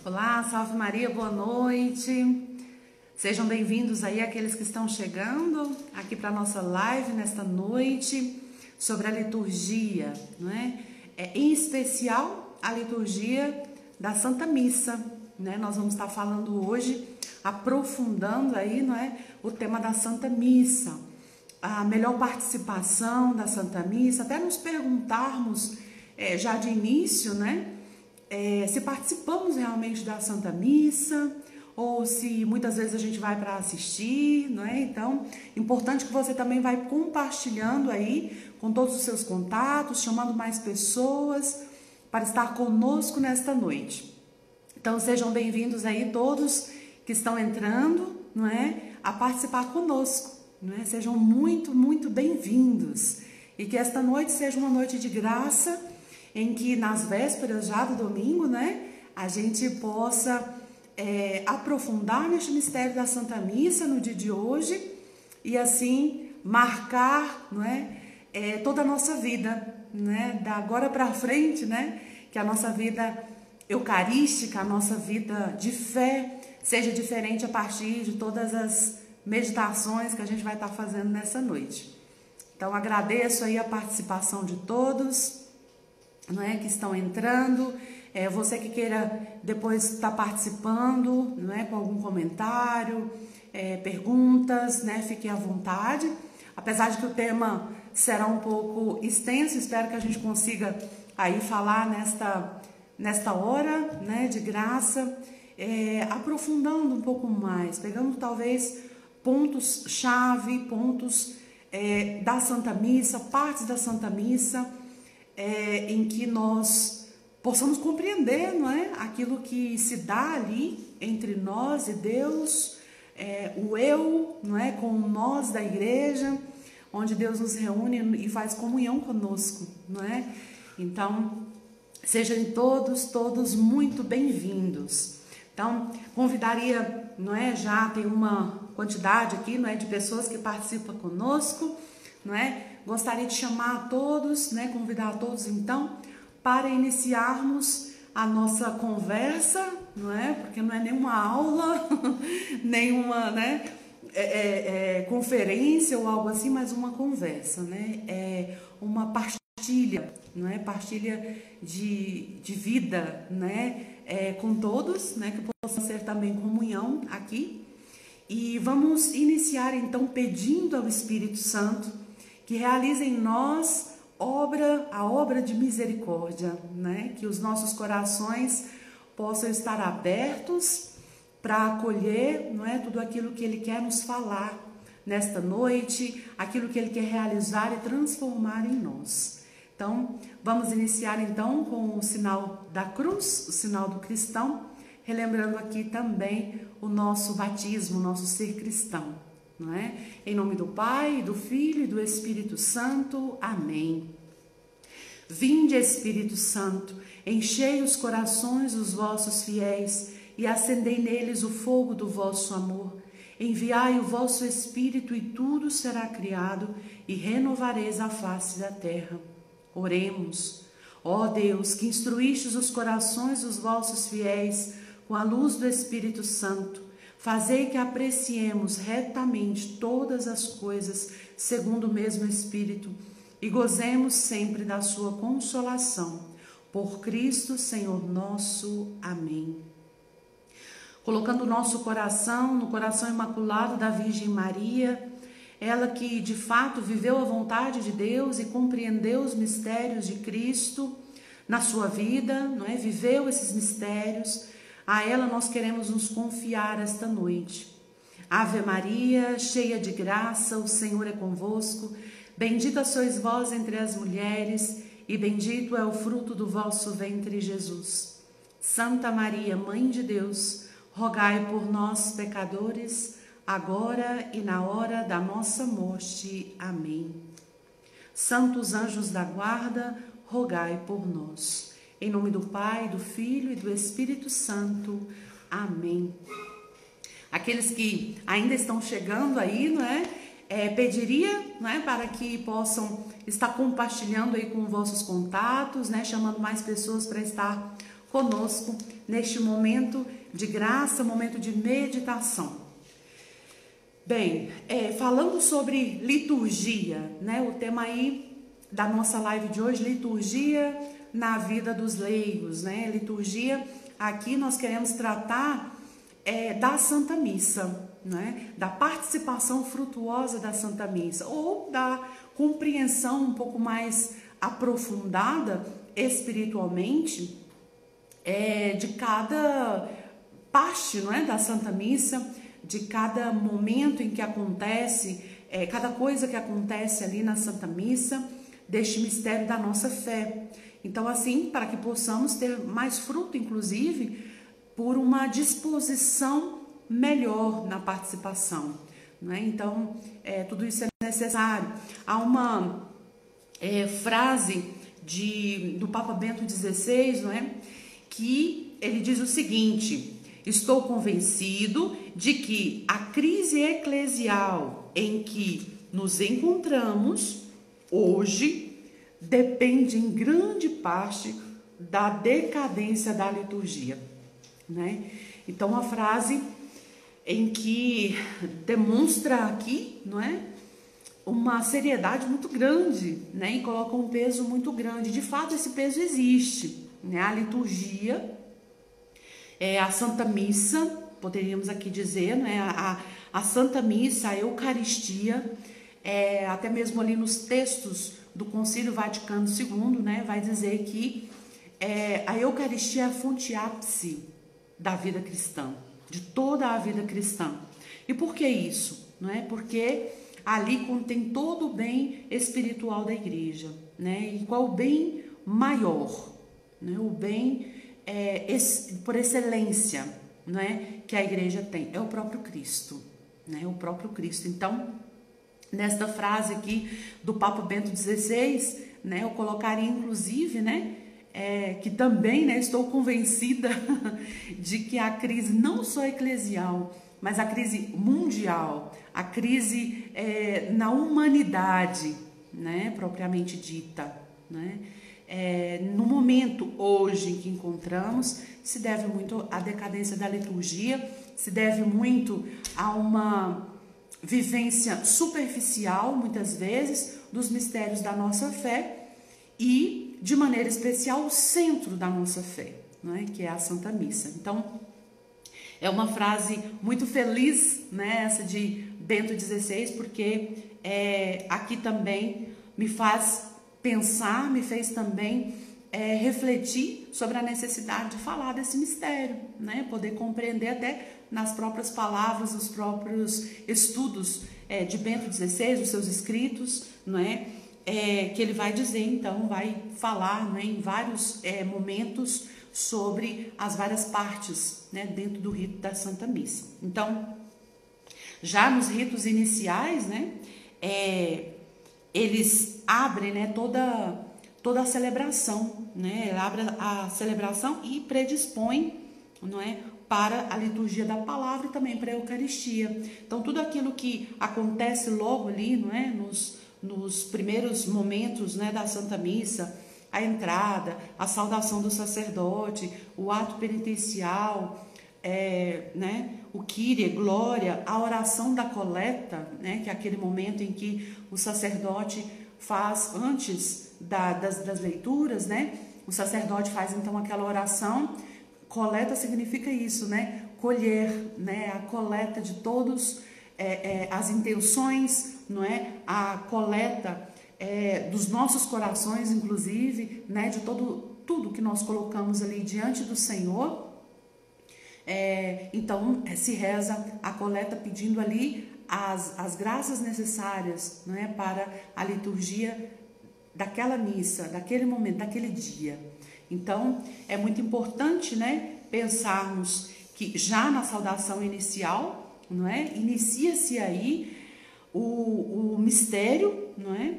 Olá, salve Maria, boa noite. Sejam bem-vindos aí aqueles que estão chegando aqui para a nossa live nesta noite sobre a liturgia, não é? Em especial a liturgia da Santa Missa, né? Nós vamos estar falando hoje, aprofundando aí, não é, o tema da Santa Missa, a melhor participação da Santa Missa, até nos perguntarmos já de início, né? Se participamos realmente da Santa Missa ou se muitas vezes a gente vai para assistir, não é? Então, importante que você também vai compartilhando aí com todos os seus contatos, chamando mais pessoas para estar conosco nesta noite. Então, sejam bem-vindos aí todos que estão entrando, não é? A participar conosco, não é? Sejam muito, muito bem-vindos e que esta noite seja uma noite de graça, em que nas vésperas já do domingo, né, a gente possa aprofundar neste mistério da Santa Missa no dia de hoje e assim marcar, não é, toda a nossa vida, né, da agora para frente, né, que a nossa vida eucarística, a nossa vida de fé seja diferente a partir de todas as meditações que a gente vai estar fazendo nessa noite. Então agradeço aí a participação de todos, não é, que estão entrando, você que queira depois estar participando, não é, com algum comentário, perguntas, né, fique à vontade. Apesar de que o tema será um pouco extenso, espero que a gente consiga aí falar nesta hora, né, de graça, aprofundando um pouco mais, pegando talvez pontos-chave, pontos da Santa Missa, partes da Santa Missa, em que nós possamos compreender, não é, aquilo que se dá ali entre nós e Deus, o eu, não é, com o nós da igreja, onde Deus nos reúne e faz comunhão conosco, não é? Então, sejam todos muito bem-vindos. Então, convidaria, não é, já tem uma quantidade aqui, não é, de pessoas que participam conosco, não é? Gostaria de chamar a todos, né, convidar a todos então, para iniciarmos a nossa conversa, não é? Porque não é nenhuma aula, nenhuma, né, conferência ou algo assim, mas uma conversa, né? Uma partilha, não é? Partilha de vida, né? Com todos, né? Que possa ser também comunhão aqui. E vamos iniciar então pedindo ao Espírito Santo que realize em nós a obra de misericórdia, né? Que os nossos corações possam estar abertos para acolher, não é, tudo aquilo que Ele quer nos falar nesta noite, aquilo que Ele quer realizar e transformar em nós. Então, vamos iniciar então com o sinal da cruz, o sinal do cristão, relembrando aqui também o nosso batismo, o nosso ser cristão. Não é? Em nome do Pai, do Filho e do Espírito Santo. Amém. Vinde, Espírito Santo, enchei os corações dos vossos fiéis e acendei neles o fogo do vosso amor. Enviai o vosso Espírito e tudo será criado e renovareis a face da terra. Oremos. Ó Deus, que instruístes os corações dos vossos fiéis com a luz do Espírito Santo, fazei que apreciemos retamente todas as coisas segundo o mesmo Espírito e gozemos sempre da sua consolação. Por Cristo, Senhor nosso. Amém. Colocando o nosso coração no coração imaculado da Virgem Maria, ela que de fato viveu a vontade de Deus e compreendeu os mistérios de Cristo na sua vida, não é? Viveu esses mistérios. A ela nós queremos nos confiar esta noite. Ave Maria, cheia de graça, o Senhor é convosco. Bendita sois vós entre as mulheres, e bendito é o fruto do vosso ventre, Jesus. Santa Maria, Mãe de Deus, rogai por nós, pecadores, agora e na hora da nossa morte. Amém. Santos anjos da guarda, rogai por nós. Em nome do Pai, do Filho e do Espírito Santo. Amém. Aqueles que ainda estão chegando aí, não é? Pediria, não é, para que possam estar compartilhando aí com vossos contatos, né? Chamando mais pessoas para estar conosco neste momento de graça, momento de meditação. Bem, falando sobre liturgia, né? O tema aí da nossa live de hoje, liturgia na vida dos leigos, né? Liturgia, aqui nós queremos tratar da Santa Missa, né? Da participação frutuosa da Santa Missa, ou da compreensão um pouco mais aprofundada espiritualmente de cada parte, não é, da Santa Missa, de cada momento em que acontece, cada coisa que acontece ali na Santa Missa, deste mistério da nossa fé. Então, assim, para que possamos ter mais fruto, inclusive, por uma disposição melhor na participação, não é? Então, tudo isso é necessário. Há uma frase do Papa Bento XVI, não é? Que ele diz o seguinte: estou convencido de que a crise eclesial em que nos encontramos hoje depende em grande parte da decadência da liturgia, né? Então, uma frase em que demonstra aqui, não é, uma seriedade muito grande, né? E coloca um peso muito grande. De fato, esse peso existe, né? A liturgia, a Santa Missa, poderíamos aqui dizer, né? A Santa Missa, a Eucaristia, até mesmo ali nos textos do Concílio Vaticano II, né? Vai dizer que a Eucaristia é a fonte ápice da vida cristã, de toda a vida cristã. E por que isso? Não é? Porque ali contém todo o bem espiritual da igreja, né? E qual o bem maior, né? O bem por excelência, não é, que a igreja tem, é o próprio Cristo, né? O próprio Cristo. Então, nesta frase aqui do Papa Bento XVI, né, eu colocaria inclusive, né, que também, né, estou convencida de que a crise não só eclesial, mas a crise mundial, a crise na humanidade, né, propriamente dita, né, no momento hoje em que encontramos, se deve muito à decadência da liturgia, se deve muito a uma vivência superficial, muitas vezes, dos mistérios da nossa fé e, de maneira especial, o centro da nossa fé, não é? Que é a Santa Missa. Então, é uma frase muito feliz, né, essa de Bento XVI, porque aqui também me faz pensar, me fez também refletir sobre a necessidade de falar desse mistério, né? Poder compreender até nas próprias palavras, os próprios estudos de Bento XVI, os seus escritos, não é? Que ele vai dizer, então, vai falar, não é, em vários momentos sobre as várias partes, né, dentro do rito da Santa Missa. Então, já nos ritos iniciais, né, eles abrem, né, toda a celebração, né, abre a celebração e predispõe, não é, para a liturgia da palavra e também para a Eucaristia. Então, tudo aquilo que acontece logo ali, não é, nos primeiros momentos, né, da Santa Missa, a entrada, a saudação do sacerdote, o ato penitencial, né, o Kyrie, glória, a oração da coleta, né, que é aquele momento em que o sacerdote faz antes das leituras, né, o sacerdote faz então aquela oração. Coleta significa isso, né, colher, né, a coleta de todos as intenções, não é, a coleta dos nossos corações, inclusive, né, de tudo que nós colocamos ali diante do Senhor. Então, se reza a coleta pedindo ali as graças necessárias, não é, para a liturgia daquela missa, daquele momento, daquele dia. Então, é muito importante, né, pensarmos que já na saudação inicial, não é, inicia-se aí o mistério, não é,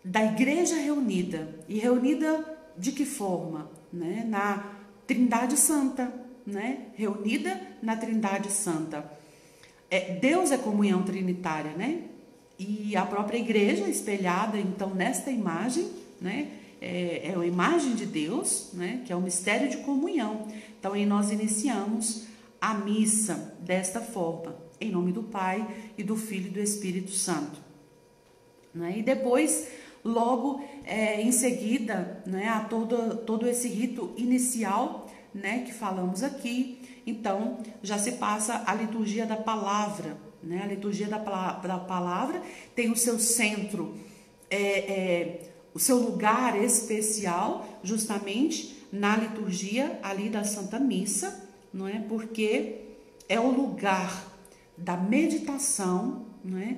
da igreja reunida. E reunida de que forma? Né? Na Trindade Santa, né? Reunida na Trindade Santa. Deus é comunhão trinitária, né? E a própria igreja espelhada, então, nesta imagem, né, é a imagem de Deus, né, que é o mistério de comunhão. Então, aí nós iniciamos a missa desta forma, em nome do Pai e do Filho e do Espírito Santo. Né? E depois, logo em seguida, né, a todo esse rito inicial, né, que falamos aqui, então já se passa a liturgia da palavra. Né? A liturgia da palavra tem o seu centro, o seu lugar especial, justamente na liturgia ali da Santa Missa, não é? Porque é o lugar da meditação, não é?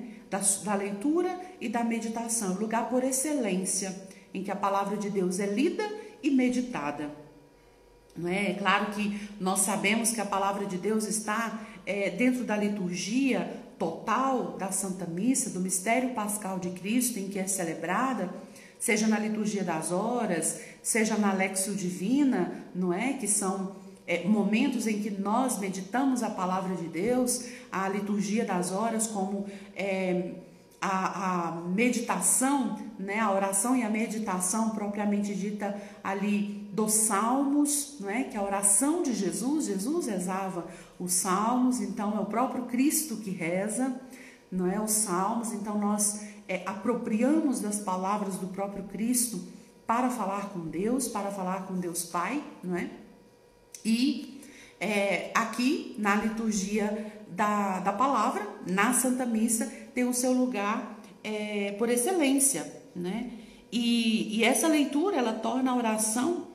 Da leitura e da meditação, o lugar por excelência em que a palavra de Deus é lida e meditada. Não é? É claro que nós sabemos que a palavra de Deus está dentro da liturgia total da Santa Missa, do mistério pascal de Cristo, em que é celebrada, seja na liturgia das horas, seja na Lectio Divina, não é? Que são momentos em que nós meditamos a palavra de Deus, a liturgia das horas como a meditação, né? A oração e a meditação propriamente dita ali dos salmos, não é? Que a oração de Jesus rezava os salmos, então é o próprio Cristo que reza, não é? Os salmos, então nós apropriamos das palavras do próprio Cristo para falar com Deus Pai, não é? E aqui na liturgia da palavra, na Santa Missa, tem o seu lugar por excelência, né? E essa leitura, ela torna a oração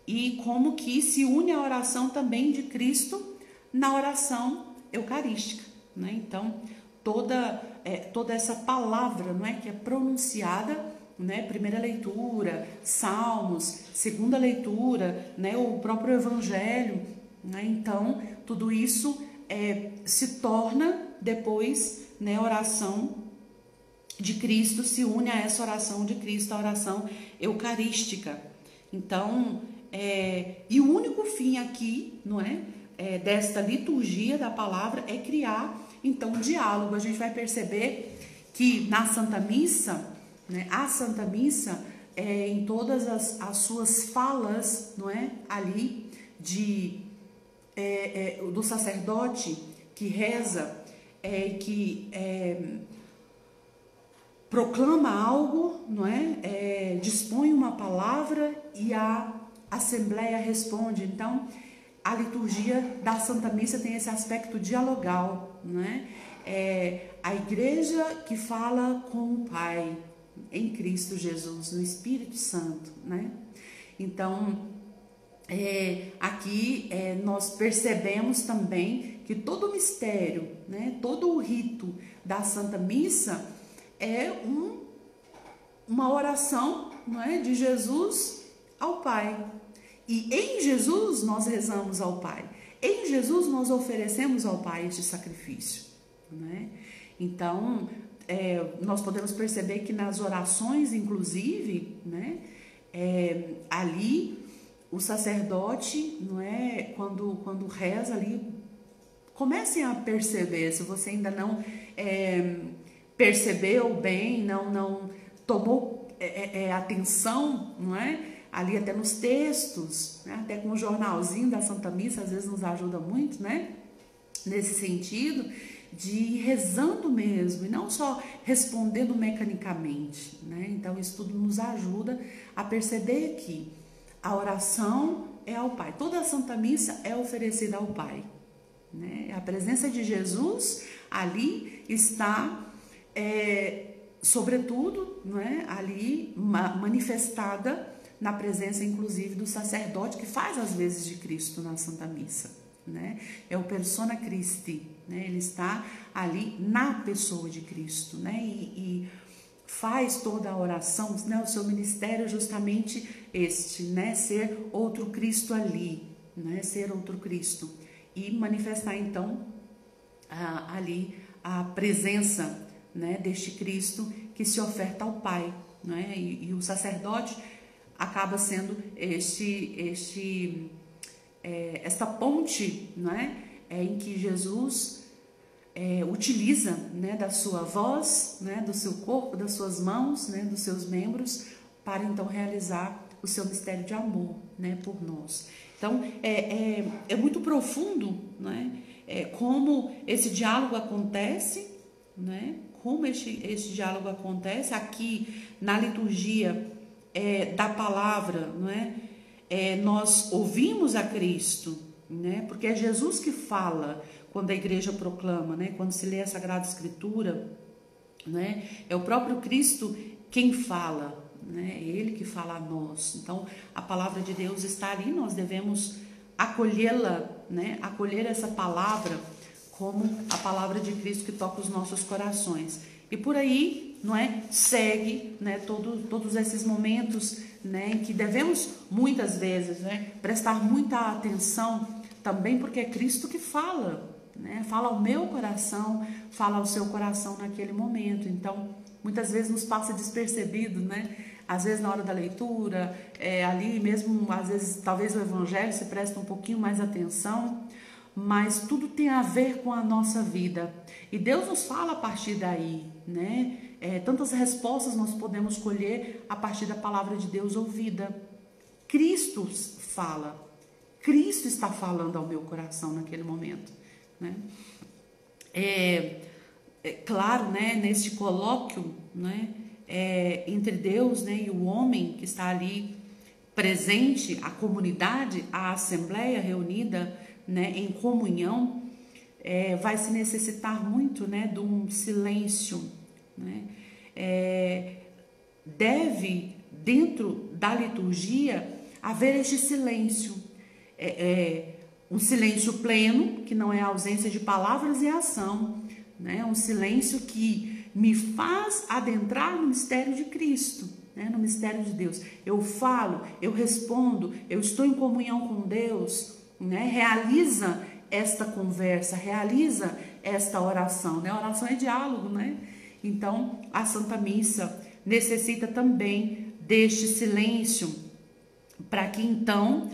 e como que se une a oração também de Cristo na oração eucarística, né? Então, toda essa palavra, não é, que é pronunciada, né, primeira leitura, salmos, segunda leitura, né, o próprio evangelho, né, então tudo isso se torna depois, né, oração de Cristo, se une a essa oração de Cristo, a oração eucarística. Então, e o único fim aqui, não é, desta liturgia da palavra é criar, então, diálogo. A gente vai perceber que na Santa Missa, né, a Santa Missa, em todas as suas falas, não é, ali do sacerdote que reza, que proclama algo, não é, dispõe uma palavra e a Assembleia responde. Então, a liturgia da Santa Missa tem esse aspecto dialogal, né? A igreja que fala com o Pai em Cristo Jesus, no Espírito Santo, né? Então, aqui nós percebemos também que todo o mistério, né, todo o rito da Santa Missa é uma oração, não é, de Jesus ao Pai. E em Jesus nós rezamos ao Pai. Em Jesus nós oferecemos ao Pai este sacrifício, né? Então, nós podemos perceber que nas orações, inclusive, né, ali o sacerdote, não é, quando reza ali, comecem a perceber, se você ainda não percebeu bem, não tomou atenção, não é? Ali até nos textos, né? Até com o jornalzinho da Santa Missa, às vezes nos ajuda muito, né? Nesse sentido, de ir rezando mesmo, e não só respondendo mecanicamente, né? Então, isso tudo nos ajuda a perceber que a oração é ao Pai. Toda a Santa Missa é oferecida ao Pai, né? A presença de Jesus ali está, sobretudo, não é? Ali manifestada na presença, inclusive, do sacerdote que faz as vezes de Cristo na Santa Missa, né? É o persona Christi, né? Ele está ali na pessoa de Cristo, né? E faz toda a oração, né? O seu ministério é justamente este, né? Ser outro Cristo ali, né? Ser outro Cristo e manifestar então ali a presença, né? Deste Cristo que se oferta ao Pai, né? E o sacerdote acaba sendo esta ponte, não é? Em que Jesus utiliza, né, da sua voz, né, do seu corpo, das suas mãos, né, dos seus membros, para então realizar o seu mistério de amor, né, por nós. Então, é muito profundo, né, como esse diálogo acontece, né, como esse diálogo acontece aqui na liturgia da palavra, não é? Nós ouvimos a Cristo, né, porque é Jesus que fala quando a igreja proclama, né, quando se lê a Sagrada Escritura, né, é o próprio Cristo quem fala, né, é Ele que fala a nós. Então, a palavra de Deus está ali, nós devemos acolhê-la, né, acolher essa palavra como a palavra de Cristo que toca os nossos corações. E por aí, não é, segue, né, todos esses momentos, né, em que devemos muitas vezes, né, prestar muita atenção também, porque é Cristo que fala, né, fala ao meu coração, fala ao seu coração naquele momento. Então, muitas vezes nos passa despercebido, né? Às vezes na hora da leitura, ali mesmo, às vezes talvez o Evangelho se presta um pouquinho mais atenção, mas tudo tem a ver com a nossa vida. E Deus nos fala a partir daí, né? Tantas respostas nós podemos colher a partir da palavra de Deus ouvida. Cristo fala, Cristo está falando ao meu coração naquele momento, né? Claro, né, neste colóquio, né, entre Deus, né, e o homem que está ali presente, a comunidade, a assembleia reunida, né, em comunhão, vai se necessitar muito, né, de um silêncio, né? Deve, dentro da liturgia, haver este silêncio, um silêncio pleno, que não é a ausência de palavras e ação, né? Um silêncio que me faz adentrar no mistério de Cristo, né? No mistério de Deus. Eu falo, eu respondo, eu estou em comunhão com Deus, né? Realiza esta conversa, realiza esta oração, né? Oração é diálogo, né? Então, a Santa Missa necessita também deste silêncio, para que então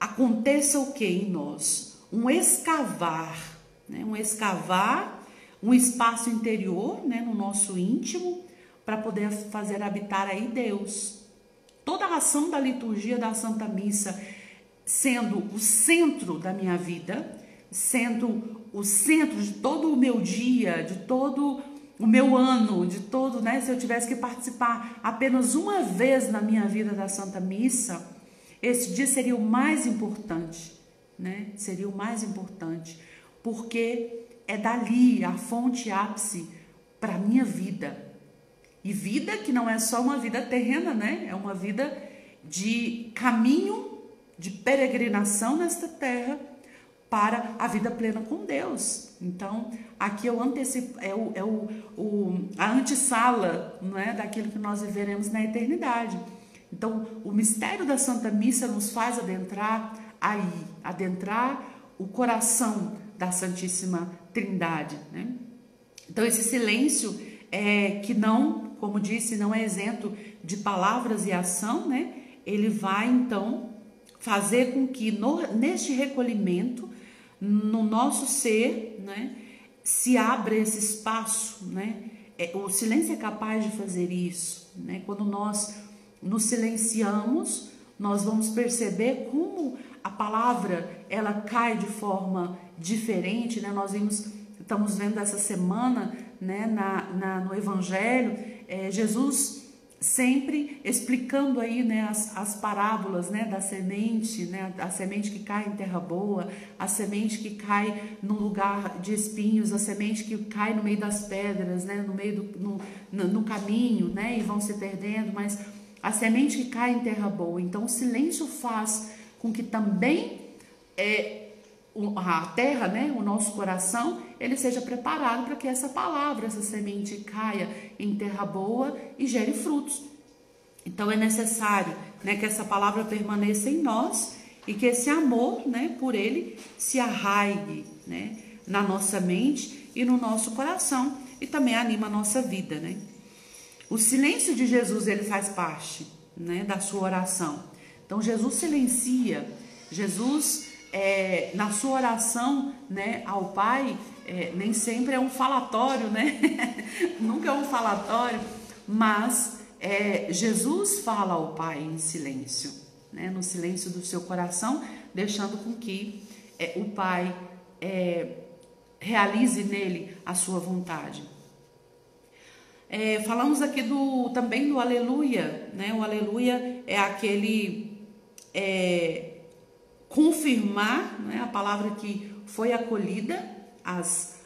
aconteça o que em nós? Um escavar, né? Um espaço interior, né? No nosso íntimo, para poder fazer habitar aí Deus. Toda a ação da liturgia da Santa Missa sendo o centro da minha vida, sendo o centro de todo o meu dia, de todo o meu ano, de todo, né? Se eu tivesse que participar apenas uma vez na minha vida da Santa Missa, esse dia seria o mais importante, né? Seria o mais importante, porque é dali a fonte ápice para a minha vida. E vida que não é só uma vida terrena, né? É uma vida de caminho, de peregrinação nesta terra para a vida plena com Deus. Então, aqui eu antecipo, a antessala, não é, daquilo que nós viveremos na eternidade. Então, o mistério da Santa Missa nos faz adentrar aí, adentrar o coração da Santíssima Trindade, né? Então, esse silêncio que não, como disse, não é isento de palavras e ação, né? Ele vai, então, fazer com que neste recolhimento, no nosso ser, né, se abra esse espaço, né? O silêncio é capaz de fazer isso, né? Quando nós nos silenciamos, nós vamos perceber como a palavra ela cai de forma diferente, né? Nós estamos vendo essa semana, né, no Evangelho, Jesus sempre explicando aí, né, as parábolas, né, da semente, né, a semente que cai em terra boa, a semente que cai num lugar de espinhos, a semente que cai no meio das pedras, né, no meio no caminho, né, e vão se perdendo, mas a semente que cai em terra boa. Então o silêncio faz com que também a terra, né, o nosso coração, ele seja preparado para que essa palavra, essa semente caia em terra boa e gere frutos. Então é necessário, né, que essa palavra permaneça em nós e que esse amor, né, por ele se arraigue, né, na nossa mente e no nosso coração e também anima a nossa vida, né? O silêncio de Jesus, ele faz parte, né, da sua oração. Então Jesus silencia, Jesus na sua oração, né, ao Pai, nem sempre é um falatório, né? Nunca é um falatório, mas Jesus fala ao Pai em silêncio, né? No silêncio do seu coração, deixando com que o Pai realize nele a sua vontade. Falamos aqui também do aleluia, né? O aleluia é aquele confirmar, né? A palavra que foi acolhida,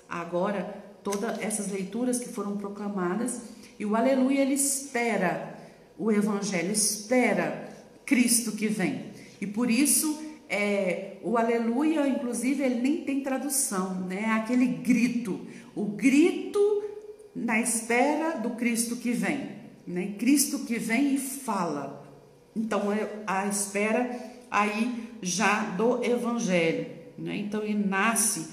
agora todas essas leituras que foram proclamadas, e o aleluia ele espera o evangelho, espera Cristo que vem, e por isso o aleluia, inclusive, ele nem tem tradução, né? Aquele grito, o grito na espera do Cristo que vem, né? Cristo que vem e fala. Então a espera aí já do evangelho, né? Então ele nasce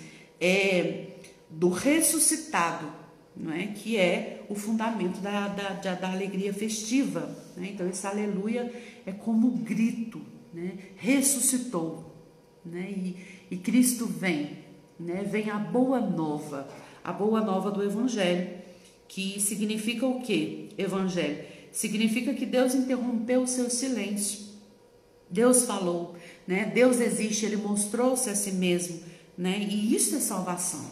do ressuscitado, né? Que é o fundamento da alegria festiva, né? Então esse aleluia é como grito, né? Ressuscitou, né? E Cristo vem, né? Vem a boa nova do evangelho, que significa o quê? Evangelho significa que Deus interrompeu o seu silêncio. Deus falou, né? Deus existe, ele mostrou-se a si mesmo, né? E isso é salvação,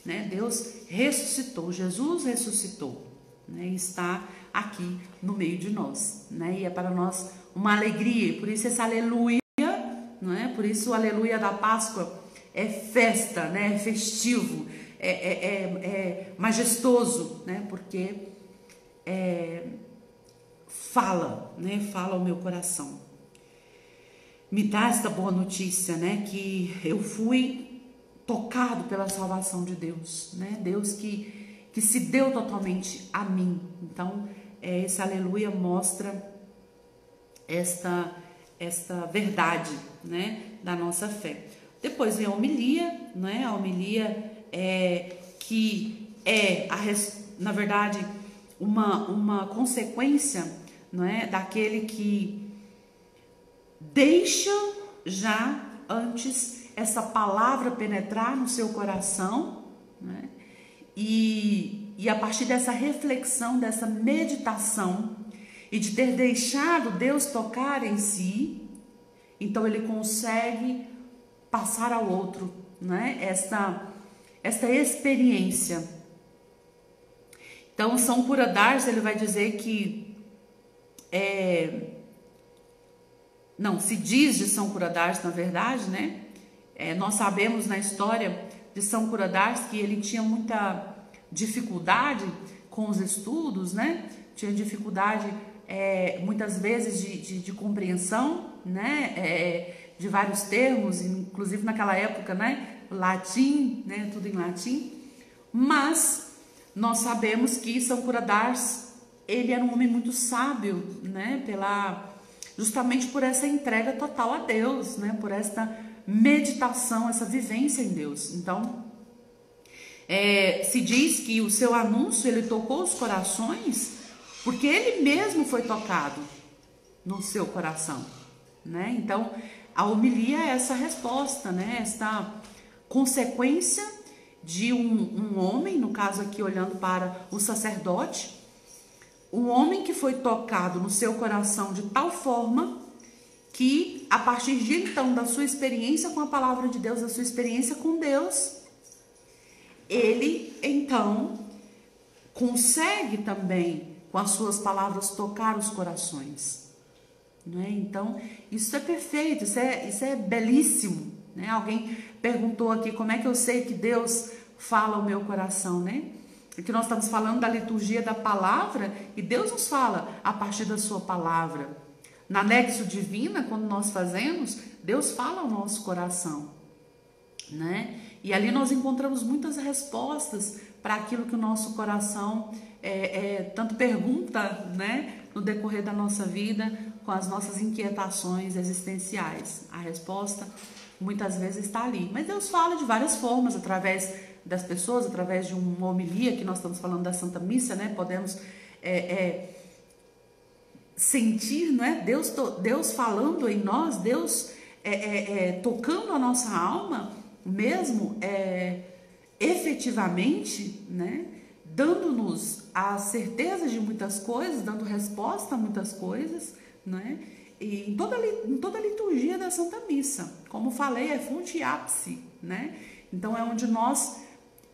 né? Deus ressuscitou, Jesus ressuscitou, né? E está aqui no meio de nós, né? E é para nós uma alegria, por isso esse aleluia, não é? Por isso o aleluia da Páscoa é festa, né? É festivo, é majestoso, né? Porque fala, né? Fala ao meu coração. Me dá esta boa notícia, né? Que eu fui tocado pela salvação de Deus, né? Deus que se deu totalmente a mim. Então, esse aleluia mostra esta verdade, né? Da nossa fé. Depois vem a homilia, né? A homilia que na verdade, uma consequência, não é? Daquele que deixa já antes essa palavra penetrar no seu coração, né? E a partir dessa reflexão, dessa meditação e de ter deixado Deus tocar em si, então ele consegue passar ao outro, né? Esta experiência. Então São Cura d'Ars, ele vai dizer que se diz de São Cura d'Ars, na verdade, né? Nós sabemos na história de São Cura d'Ars que ele tinha muita dificuldade com os estudos, né? Tinha dificuldade muitas vezes de compreensão, né? De vários termos, inclusive naquela época, né? Latim, né? Tudo em latim. Mas nós sabemos que São Cura d'Ars, ele era um homem muito sábio, né? Justamente por essa entrega total a Deus, né? Por esta meditação, essa vivência em Deus. Então, se diz que o seu anúncio, ele tocou os corações, porque ele mesmo foi tocado no seu coração, né? Então, a homilia é essa resposta, né? Esta consequência de um homem, no caso aqui olhando para o sacerdote, um homem que foi tocado no seu coração de tal forma que, a partir de então, da sua experiência com a palavra de Deus, da sua experiência com Deus, ele, então, consegue também, com as suas palavras, tocar os corações, né? Então, isso é perfeito, isso é belíssimo, né? Alguém perguntou aqui, como é que eu sei que Deus fala ao meu coração, né? Porque nós estamos falando da liturgia da palavra e Deus nos fala a partir da sua palavra. Na Nexo Divina, quando nós fazemos, Deus fala ao nosso coração, né? E ali nós encontramos muitas respostas para aquilo que o nosso coração tanto pergunta, né? No decorrer da nossa vida, com as nossas inquietações existenciais. A resposta muitas vezes está ali. Mas Deus fala de várias formas, através das pessoas, através de uma homilia, que nós estamos falando da Santa Missa, né? Podemos sentir, né? Deus falando em nós, Deus tocando a nossa alma, mesmo efetivamente, né? dando-nos a certeza de muitas coisas, dando resposta a muitas coisas, né? E em toda a liturgia da Santa Missa, como falei, é fonte e ápice, né? Então é onde nós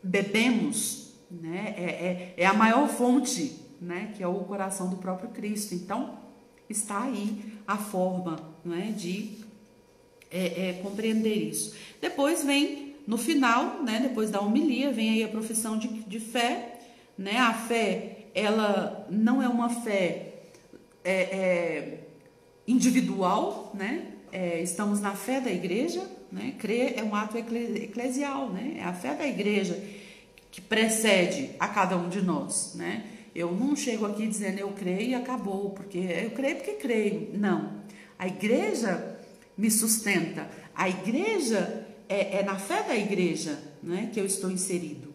bebemos, né? É a maior fonte, né? Que é o coração do próprio Cristo. Então está aí a forma, né? De compreender isso. Depois vem no final, né? Depois da homilia, vem aí a profissão de fé, né? A fé, ela não é uma fé individual, né? Estamos na fé da igreja, né? Crer é um ato eclesial, né? É a fé da igreja que precede a cada um de nós, né? Eu não chego aqui dizendo eu creio e acabou, porque eu creio porque creio. Não. A igreja me sustenta. A igreja é na fé da igreja, né, que eu estou inserido,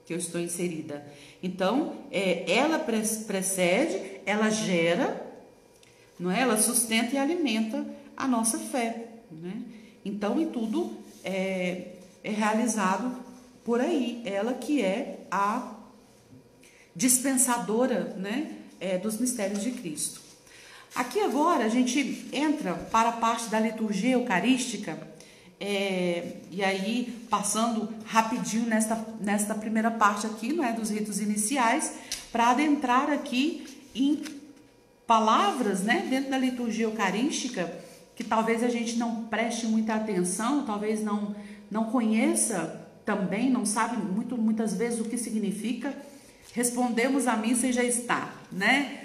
que eu estou inserida. Então, ela precede, ela gera, não é? Ela sustenta e alimenta a nossa fé, né? Então, e tudo é realizado por aí. Ela que é a dispensadora, né, dos mistérios de Cristo. Aqui agora a gente entra para a parte da liturgia eucarística, e aí passando rapidinho nesta primeira parte aqui, não é, dos ritos iniciais, para adentrar aqui em palavras, né, dentro da liturgia eucarística, que talvez a gente não preste muita atenção, talvez não conheça também, não sabe muitas vezes o que significa. Respondemos a missa e já está, né?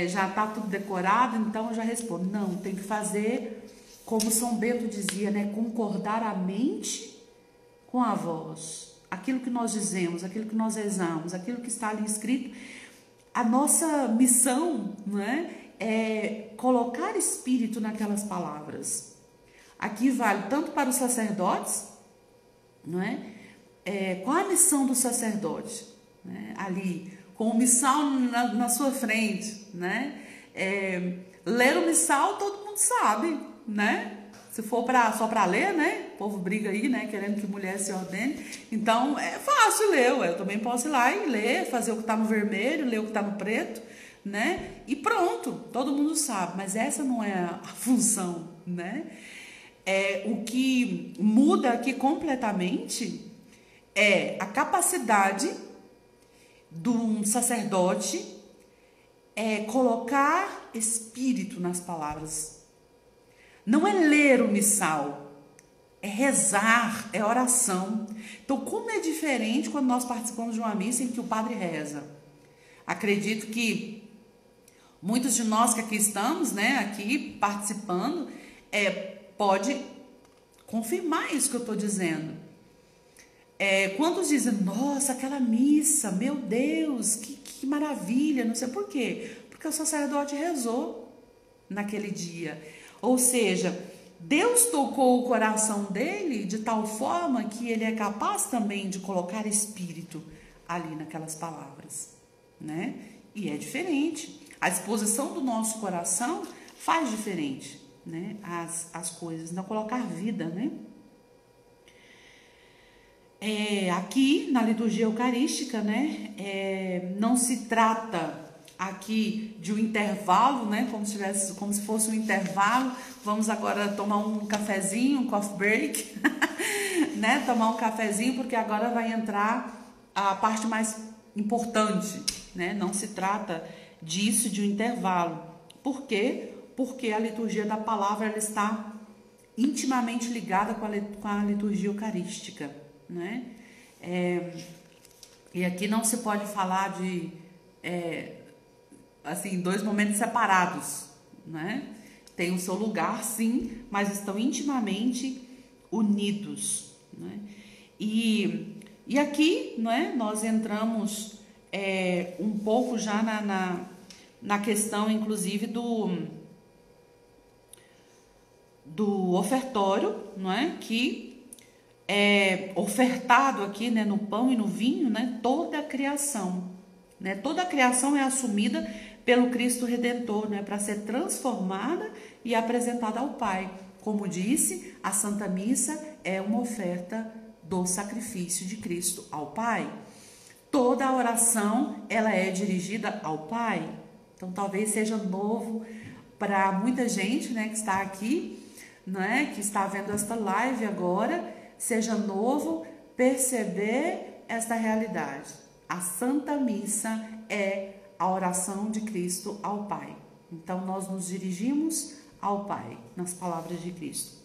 Já está tudo decorado, então eu já respondo. Não, tem que fazer, como São Bento dizia, né? Concordar a mente com a voz. Aquilo que nós dizemos, aquilo que nós rezamos, aquilo que está ali escrito. A nossa missão, não é colocar espírito naquelas palavras. Aqui vale tanto para os sacerdotes, não é? Qual a missão do sacerdote? Né? Ali, com o missal na sua frente, né? Ler o missal todo mundo sabe, né? Se for só para ler, né? O povo briga aí, né? Querendo que mulher se ordene. Então, é fácil ler. Eu também posso ir lá e ler, fazer o que está no vermelho, ler o que está no preto, né? E pronto, todo mundo sabe. Mas essa não é a função, né? O que muda aqui completamente é a capacidade de um sacerdote colocar espírito nas palavras. Não é ler o missal, é rezar, é oração. Então, como é diferente quando nós participamos de uma missa em que o padre reza? Acredito que muitos de nós que aqui estamos, né, aqui participando, pode confirmar isso que eu estou dizendo. Quantos dizem, nossa, aquela missa, meu Deus, que maravilha, não sei por quê. Porque o sacerdote rezou naquele dia. Ou seja, Deus tocou o coração dele de tal forma que ele é capaz também de colocar espírito ali naquelas palavras, né? E é diferente. A disposição do nosso coração faz diferente, né? As coisas, não colocar vida, né? Aqui na liturgia eucarística, né? Não se trata aqui de um intervalo, né? Como se fosse um intervalo. Vamos agora tomar um cafezinho, um coffee break, né? Tomar um cafezinho, porque agora vai entrar a parte mais importante, né? Não se trata disso, de um intervalo. Por quê? Porque a liturgia da palavra ela está intimamente ligada com a liturgia eucarística, né? E aqui não se pode falar de assim, dois momentos separados, né? Tem o seu lugar, sim, mas estão intimamente unidos, né? E aqui, né, nós entramos um pouco já na questão, inclusive, do ofertório, não é? Que é ofertado aqui, né, no pão e no vinho, né, toda a criação, né? Toda a criação é assumida pelo Cristo Redentor, né, para ser transformada e apresentada ao Pai. Como disse, a Santa Missa é uma oferta do sacrifício de Cristo ao Pai. toda a oração ela é dirigida ao Pai. Então talvez seja novo para muita gente, né, que está aqui, né, que está vendo esta live agora, seja novo perceber esta realidade. A Santa Missa é a oração de Cristo ao Pai. Então nós nos dirigimos ao Pai nas palavras de Cristo.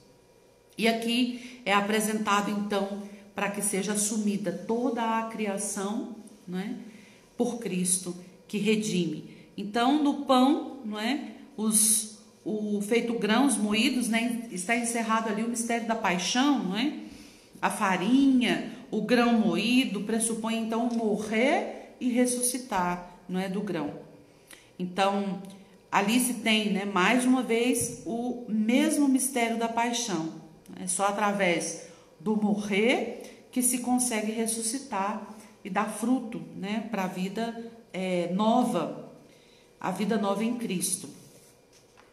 E aqui é apresentado então para que seja assumida toda a criação, né, por Cristo que redime. Então no pão, não é, o feito grãos moídos, né, está encerrado ali o mistério da paixão, não é? A farinha, o grão moído pressupõe então morrer e ressuscitar, não é, do grão. Então ali se tem, né, mais uma vez o mesmo mistério da paixão. É só através do morrer que se consegue ressuscitar e dar fruto, né, para a vida nova, a vida nova em Cristo.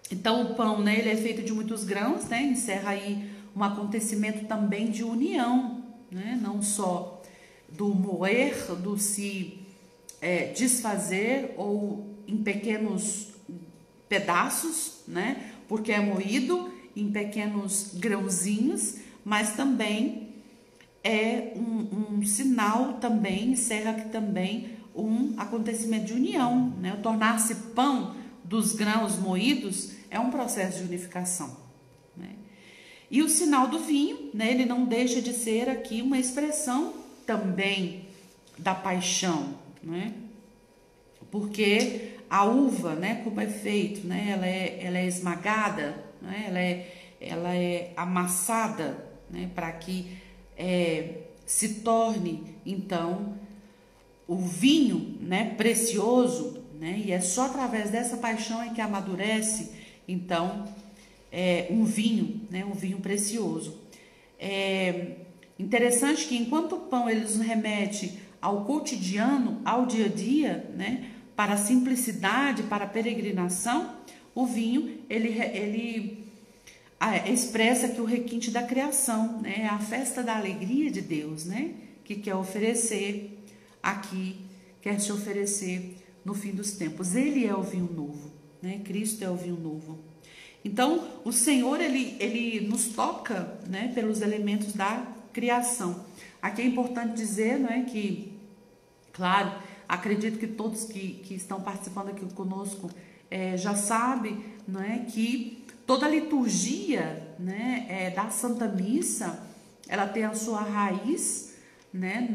Então o pão, né, ele é feito de muitos grãos, né, encerra aí um acontecimento também de união, né, não só do moer, do se desfazer ou em pequenos pedaços, né, porque é moído em pequenos grãozinhos, mas também é um sinal, também encerra aqui também um acontecimento de união, né? O tornar-se pão dos grãos moídos é um processo de unificação, né? E o sinal do vinho, né, ele não deixa de ser aqui uma expressão também da paixão, né? Porque a uva, né, como é feito, né, ela é esmagada, né, ela é amassada, né, para que se torne então o vinho, né, precioso, né, e é só através dessa paixão é que amadurece então um vinho, né, um vinho precioso. É interessante que enquanto o pão ele nos remete ao cotidiano, ao dia a dia, né, para a simplicidade, para a peregrinação, o vinho ele expressa aqui o requinte da criação, né, a festa da alegria de Deus, né, que quer oferecer aqui, quer se oferecer no fim dos tempos. Ele é o vinho novo, né, Cristo é o vinho novo. Então o Senhor ele nos toca, né, pelos elementos da criação. Aqui é importante dizer, não é, que, claro, acredito que todos que estão participando aqui conosco já sabem, não é, que toda a liturgia, né, da Santa Missa, ela tem a sua raiz, né,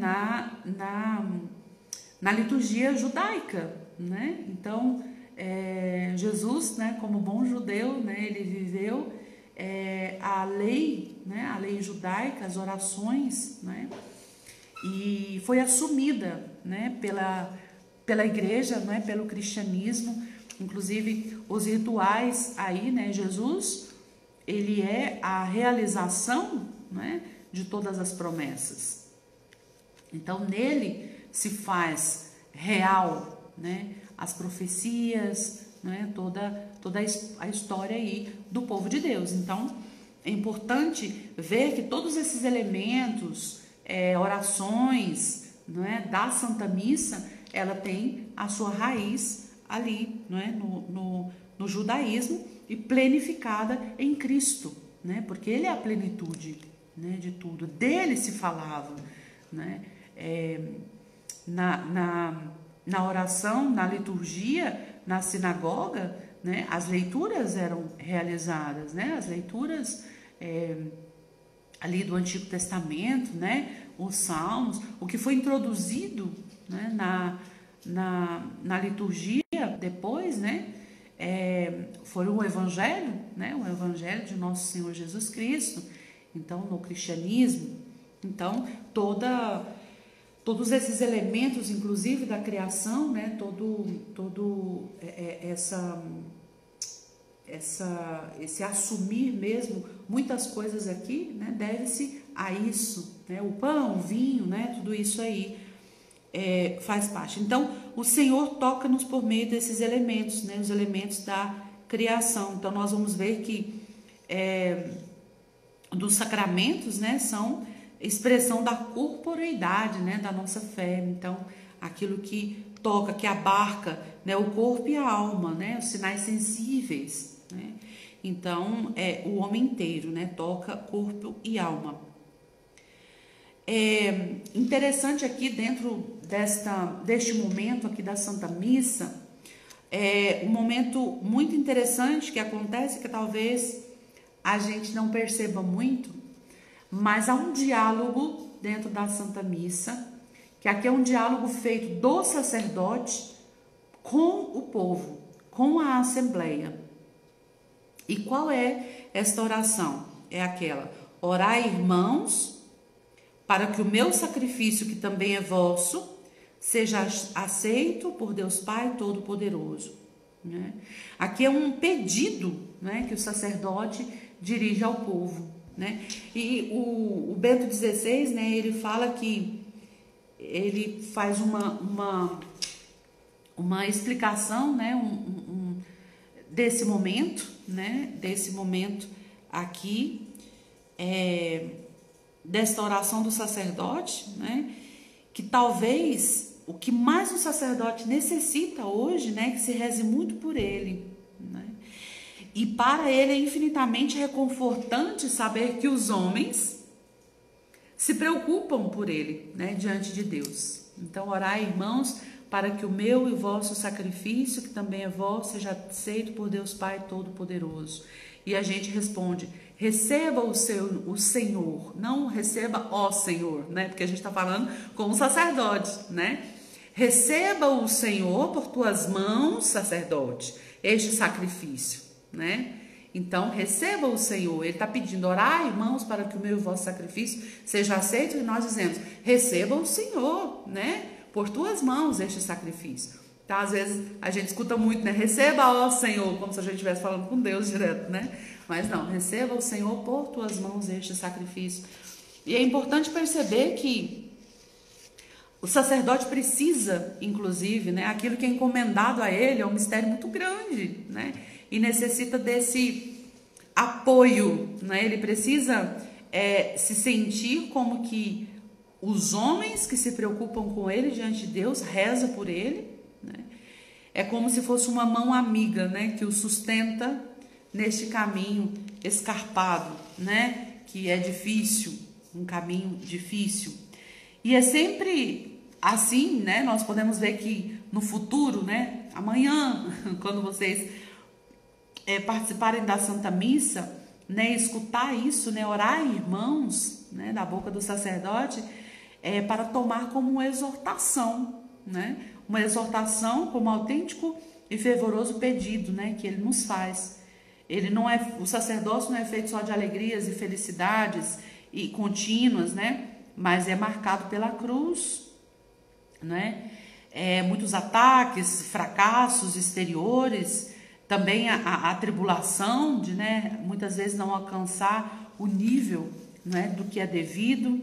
na liturgia judaica, né? Então Jesus, né, como bom judeu, né, ele viveu a lei, né, a lei judaica, as orações, né, e foi assumida, né, pela igreja, né, pelo cristianismo, inclusive os rituais aí, né, Jesus, ele é a realização, né, de todas as promessas. Então nele se faz real, né, as profecias, né, toda a história aí do povo de Deus. Então é importante ver que todos esses elementos, orações, não é, da Santa Missa, ela tem a sua raiz ali, não é, no judaísmo e plenificada em Cristo, né, porque ele é a plenitude, né, de tudo. Dele se falava, né, na oração, na liturgia, na sinagoga, né, as leituras eram realizadas, né, as leituras ali do Antigo Testamento, né, os salmos, o que foi introduzido, né, na liturgia depois, né, foi o Evangelho, né, o Evangelho de Nosso Senhor Jesus Cristo. Então, no cristianismo, então todos esses elementos, inclusive da criação, né, esse assumir mesmo muitas coisas aqui, né, deve-se a isso, né, o pão, o vinho, né, tudo isso aí faz parte. Então o Senhor toca-nos por meio desses elementos, né, os elementos da criação. Então nós vamos ver que dos sacramentos, né, são expressão da corporeidade, né, da nossa fé. Então, aquilo que toca, que abarca, né, o corpo e a alma, né, os sinais sensíveis, né? Então, o homem inteiro, né, toca corpo e alma. É interessante aqui dentro deste momento aqui da Santa Missa, um momento muito interessante que acontece, que talvez a gente não perceba muito, mas há um diálogo dentro da Santa Missa, que aqui é um diálogo feito do sacerdote com o povo, com a assembleia. E qual é esta oração? É aquela: orai, irmãos, para que o meu sacrifício, que também é vosso, seja aceito por Deus Pai Todo-Poderoso. Né? Aqui é um pedido, né, que o sacerdote dirige ao povo. Né? E o Bento XVI, né, ele fala que ele faz uma explicação, né, desse momento, né, desse momento aqui, desta oração do sacerdote, né, que talvez o que mais o sacerdote necessita hoje, né, que se reze muito por ele, né, e para ele é infinitamente reconfortante saber que os homens se preocupam por ele, né, diante de Deus. Então, orai, irmãos, para que o meu e o vosso sacrifício, que também é vosso, seja aceito por Deus Pai Todo-Poderoso. E a gente responde: receba o Senhor, não receba ó Senhor, né? Porque a gente está falando como sacerdote, né? Receba o Senhor por tuas mãos, sacerdote, este sacrifício, né? Então, receba o Senhor. Ele está pedindo: orai, irmãos, para que o meu e o vosso sacrifício seja aceito. E nós dizemos: receba o Senhor, né? Por tuas mãos este sacrifício. Tá? Às vezes a gente escuta muito, né? Receba, ó Senhor, como se a gente estivesse falando com Deus direto, né? Mas não, receba o Senhor por tuas mãos este sacrifício. E é importante perceber que o sacerdote precisa, inclusive, né? Aquilo que é encomendado a ele é um mistério muito grande, né? E necessita desse apoio, né? Ele precisa se sentir como que os homens que se preocupam com ele diante de Deus rezam por ele, né? É como se fosse uma mão amiga, né, que o sustenta neste caminho escarpado, né, que é difícil, um caminho difícil. E é sempre assim, né? Nós podemos ver que no futuro, né, amanhã, quando vocês participarem da Santa Missa, né, escutar isso, né, orar, irmãos, né, da boca do sacerdote, para tomar como uma exortação, né? Uma exortação como autêntico e fervoroso pedido, né, que ele nos faz. O sacerdócio não é feito só de alegrias e felicidades e contínuas, né? Mas é marcado pela cruz, né? Muitos ataques, fracassos exteriores, também a tribulação de, né, muitas vezes não alcançar o nível, né, do que é devido.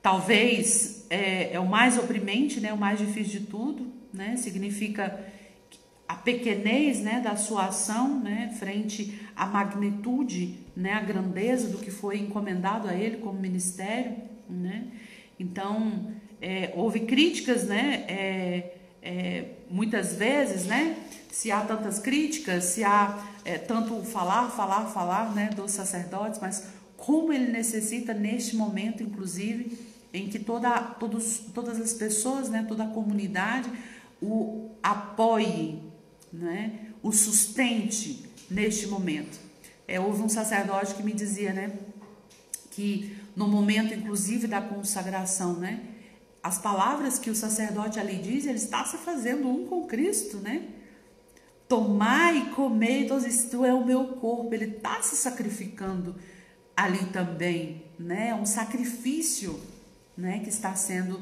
Talvez é o mais oprimente, né, o mais difícil de tudo, né, significa a pequenez, né, da sua ação, né, frente à magnitude, né, à grandeza do que foi encomendado a ele como ministério, né. Então, houve críticas, né, muitas vezes, né, se há tantas críticas, se há tanto falar, né, dos sacerdotes, mas como ele necessita neste momento, inclusive, em que todas as pessoas, né, toda a comunidade o apoie, né, o sustente neste momento. Houve um sacerdote que me dizia, né, que no momento, inclusive, da consagração, né, as palavras que o sacerdote ali diz, ele está se fazendo um com Cristo, né? Tomai e comei, isto é o meu corpo. Ele está se sacrificando ali também, né? Um sacrifício, né, que está sendo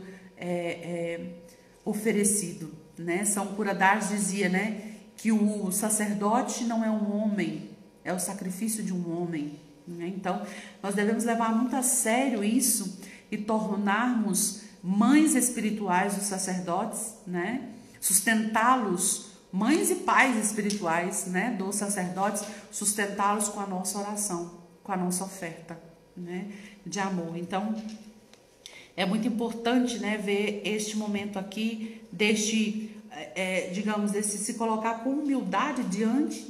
oferecido, né? São Cura d'Ars dizia, né, que o sacerdote não é um homem, é o sacrifício de um homem, né? Então, nós devemos levar muito a sério isso e tornarmos mães espirituais dos sacerdotes, né? Sustentá-los, mães e pais espirituais, né, dos sacerdotes, sustentá-los com a nossa oração, com a nossa oferta, né, de amor. Então, é muito importante, né, ver este momento aqui, digamos, desse se colocar com humildade diante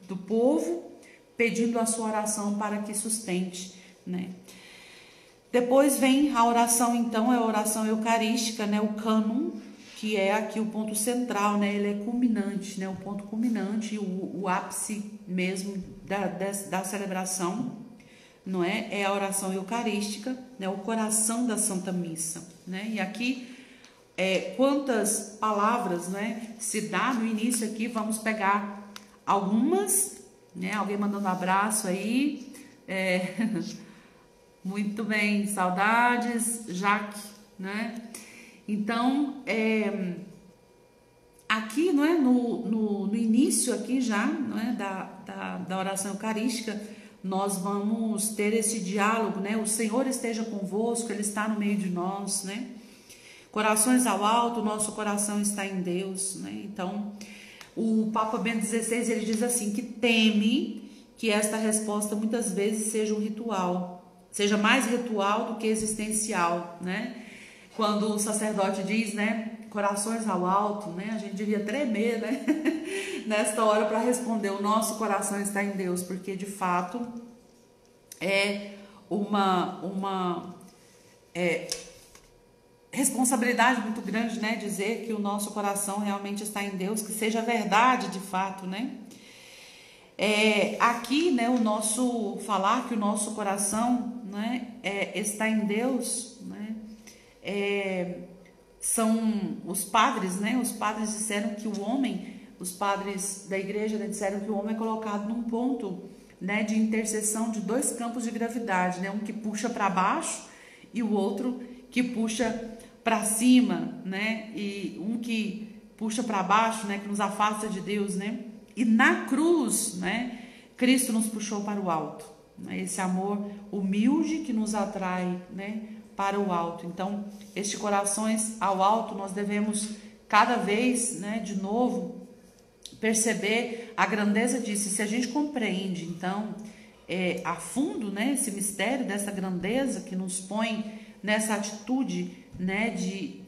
do povo, pedindo a sua oração para que sustente, né. Depois vem a oração, então, é a oração eucarística, né, o cânon, que é aqui o ponto central, né, ele é culminante, né, o ponto culminante, o ápice mesmo da celebração, não é? É a oração eucarística, né, o coração da Santa Missa, né, e aqui, quantas palavras, né, se dá no início aqui, vamos pegar algumas, né, alguém mandando um abraço aí, muito bem, saudades, Jaque, né? Então, aqui, não é, no início aqui já, não é, da oração eucarística, nós vamos ter esse diálogo, né? O Senhor esteja convosco, Ele está no meio de nós, né? Corações ao alto, nosso coração está em Deus, né? Então, o Papa Bento XVI, ele diz assim, que teme que esta resposta muitas vezes seja um ritual, seja mais ritual do que existencial, né? Quando o sacerdote diz, né, corações ao alto, né, a gente devia tremer, né, nesta hora para responder, o nosso coração está em Deus, porque de fato é uma responsabilidade muito grande, né, dizer que o nosso coração realmente está em Deus, que seja verdade de fato, né. Aqui, né, o nosso falar que o nosso coração, né, está em Deus, né, são os padres, né, os padres disseram que o homem, os padres da igreja, né, disseram que o homem é colocado num ponto, né, de interseção de dois campos de gravidade, né, um que puxa para baixo e o outro que puxa para cima, né, e um que puxa para baixo, né, que nos afasta de Deus, né. E na cruz, né, Cristo nos puxou para o alto, né, esse amor humilde que nos atrai, né, para o alto. Então, este corações ao alto, nós devemos cada vez, né, de novo, perceber a grandeza disso. Se a gente compreende, então, a fundo, né, esse mistério dessa grandeza que nos põe nessa atitude, né, de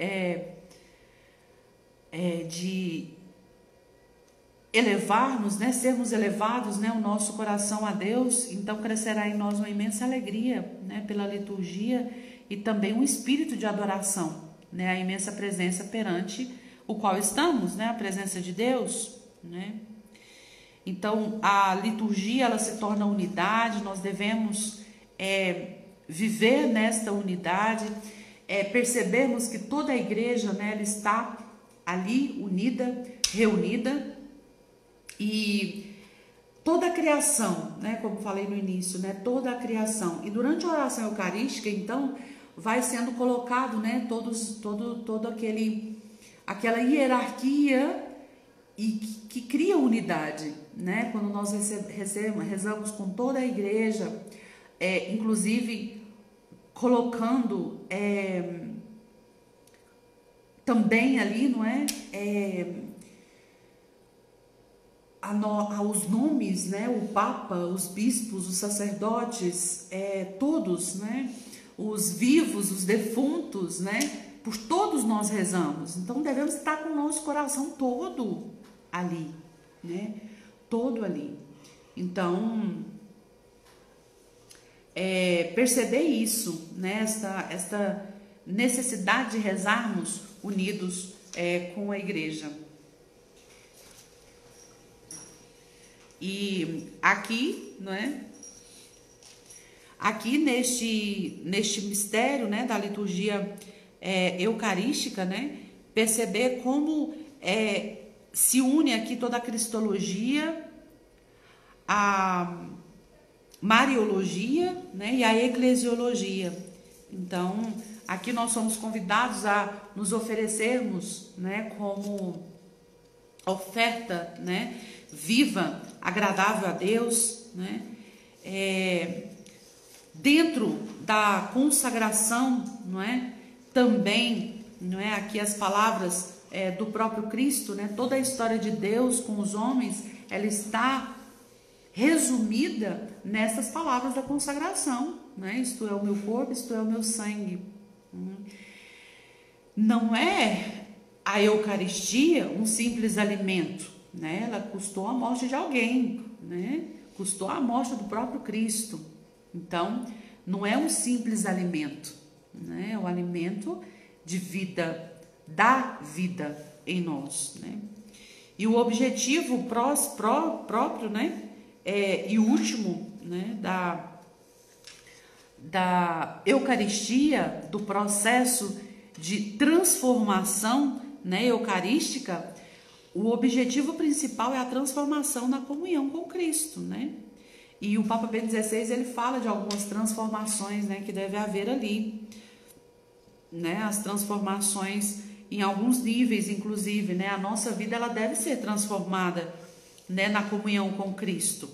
elevar-nos, né, sermos elevados, né, o nosso coração a Deus, então crescerá em nós uma imensa alegria, né, pela liturgia e também um espírito de adoração, né, a imensa presença perante o qual estamos, né, a presença de Deus, né. Então a liturgia, ela se torna unidade, nós devemos viver nesta unidade, percebermos que toda a igreja, né, ela está ali unida, reunida. E toda a criação, né, como falei no início, né, toda a criação. E durante a oração eucarística, então, vai sendo colocado, né, todo aquela hierarquia e que cria unidade, né? Quando nós rezamos com toda a igreja, inclusive colocando também ali, não é? Os nomes, né, o Papa, os bispos, os sacerdotes, todos, né, os vivos, os defuntos, né, por todos nós rezamos. Então devemos estar com o nosso coração todo ali, né, todo ali. Então, perceber isso, né, esta necessidade de rezarmos unidos com a igreja. E aqui, né, aqui neste mistério, né, da liturgia eucarística, né, perceber como se une aqui toda a cristologia, a mariologia, né, e a eclesiologia. Então, aqui nós somos convidados a nos oferecermos, né, como oferta, né, viva, agradável a Deus, né? Dentro da consagração, não é? Também, não é? Aqui as palavras do próprio Cristo, né? Toda a história de Deus com os homens, ela está resumida nessas palavras da consagração, né? Isto é o meu corpo, isto é o meu sangue. Não é a Eucaristia um simples alimento, né? Ela custou a morte de alguém, né? Custou a morte do próprio Cristo. Então, não é um simples alimento, né? É um alimento de vida, da vida em nós, né? E o objetivo próprio, né? E último, né? Da Eucaristia, do processo de transformação, né, eucarística, o objetivo principal é a transformação na comunhão com Cristo, né? E o Papa Bento XVI, ele fala de algumas transformações, né, que deve haver ali, né? As transformações em alguns níveis, inclusive, né? A nossa vida, ela deve ser transformada, né, na comunhão com Cristo.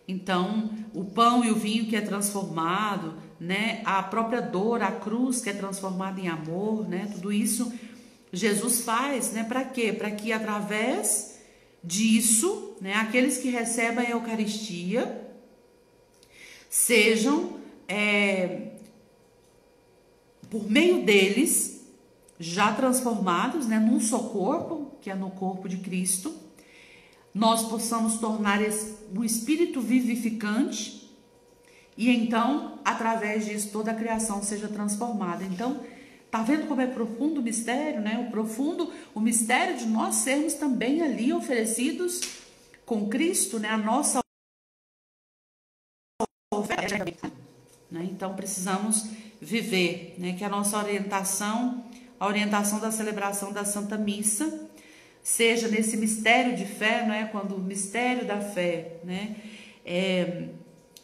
Então, o pão e o vinho que é transformado, né? A própria dor, a cruz que é transformada em amor, né? Tudo isso Jesus faz, né? Para quê? Para que através disso, né? Aqueles que recebem a Eucaristia sejam, por meio deles, já transformados, né? Num só corpo, que é no corpo de Cristo, nós possamos tornar um espírito vivificante e então, através disso, toda a criação seja transformada. Então, tá vendo como é profundo o mistério, né? O mistério de nós sermos também ali oferecidos com Cristo, né? A nossa oferta, né? Então, precisamos viver, né? Que a nossa orientação, a orientação da celebração da Santa Missa, seja nesse mistério de fé, não é? Quando o mistério da fé, né?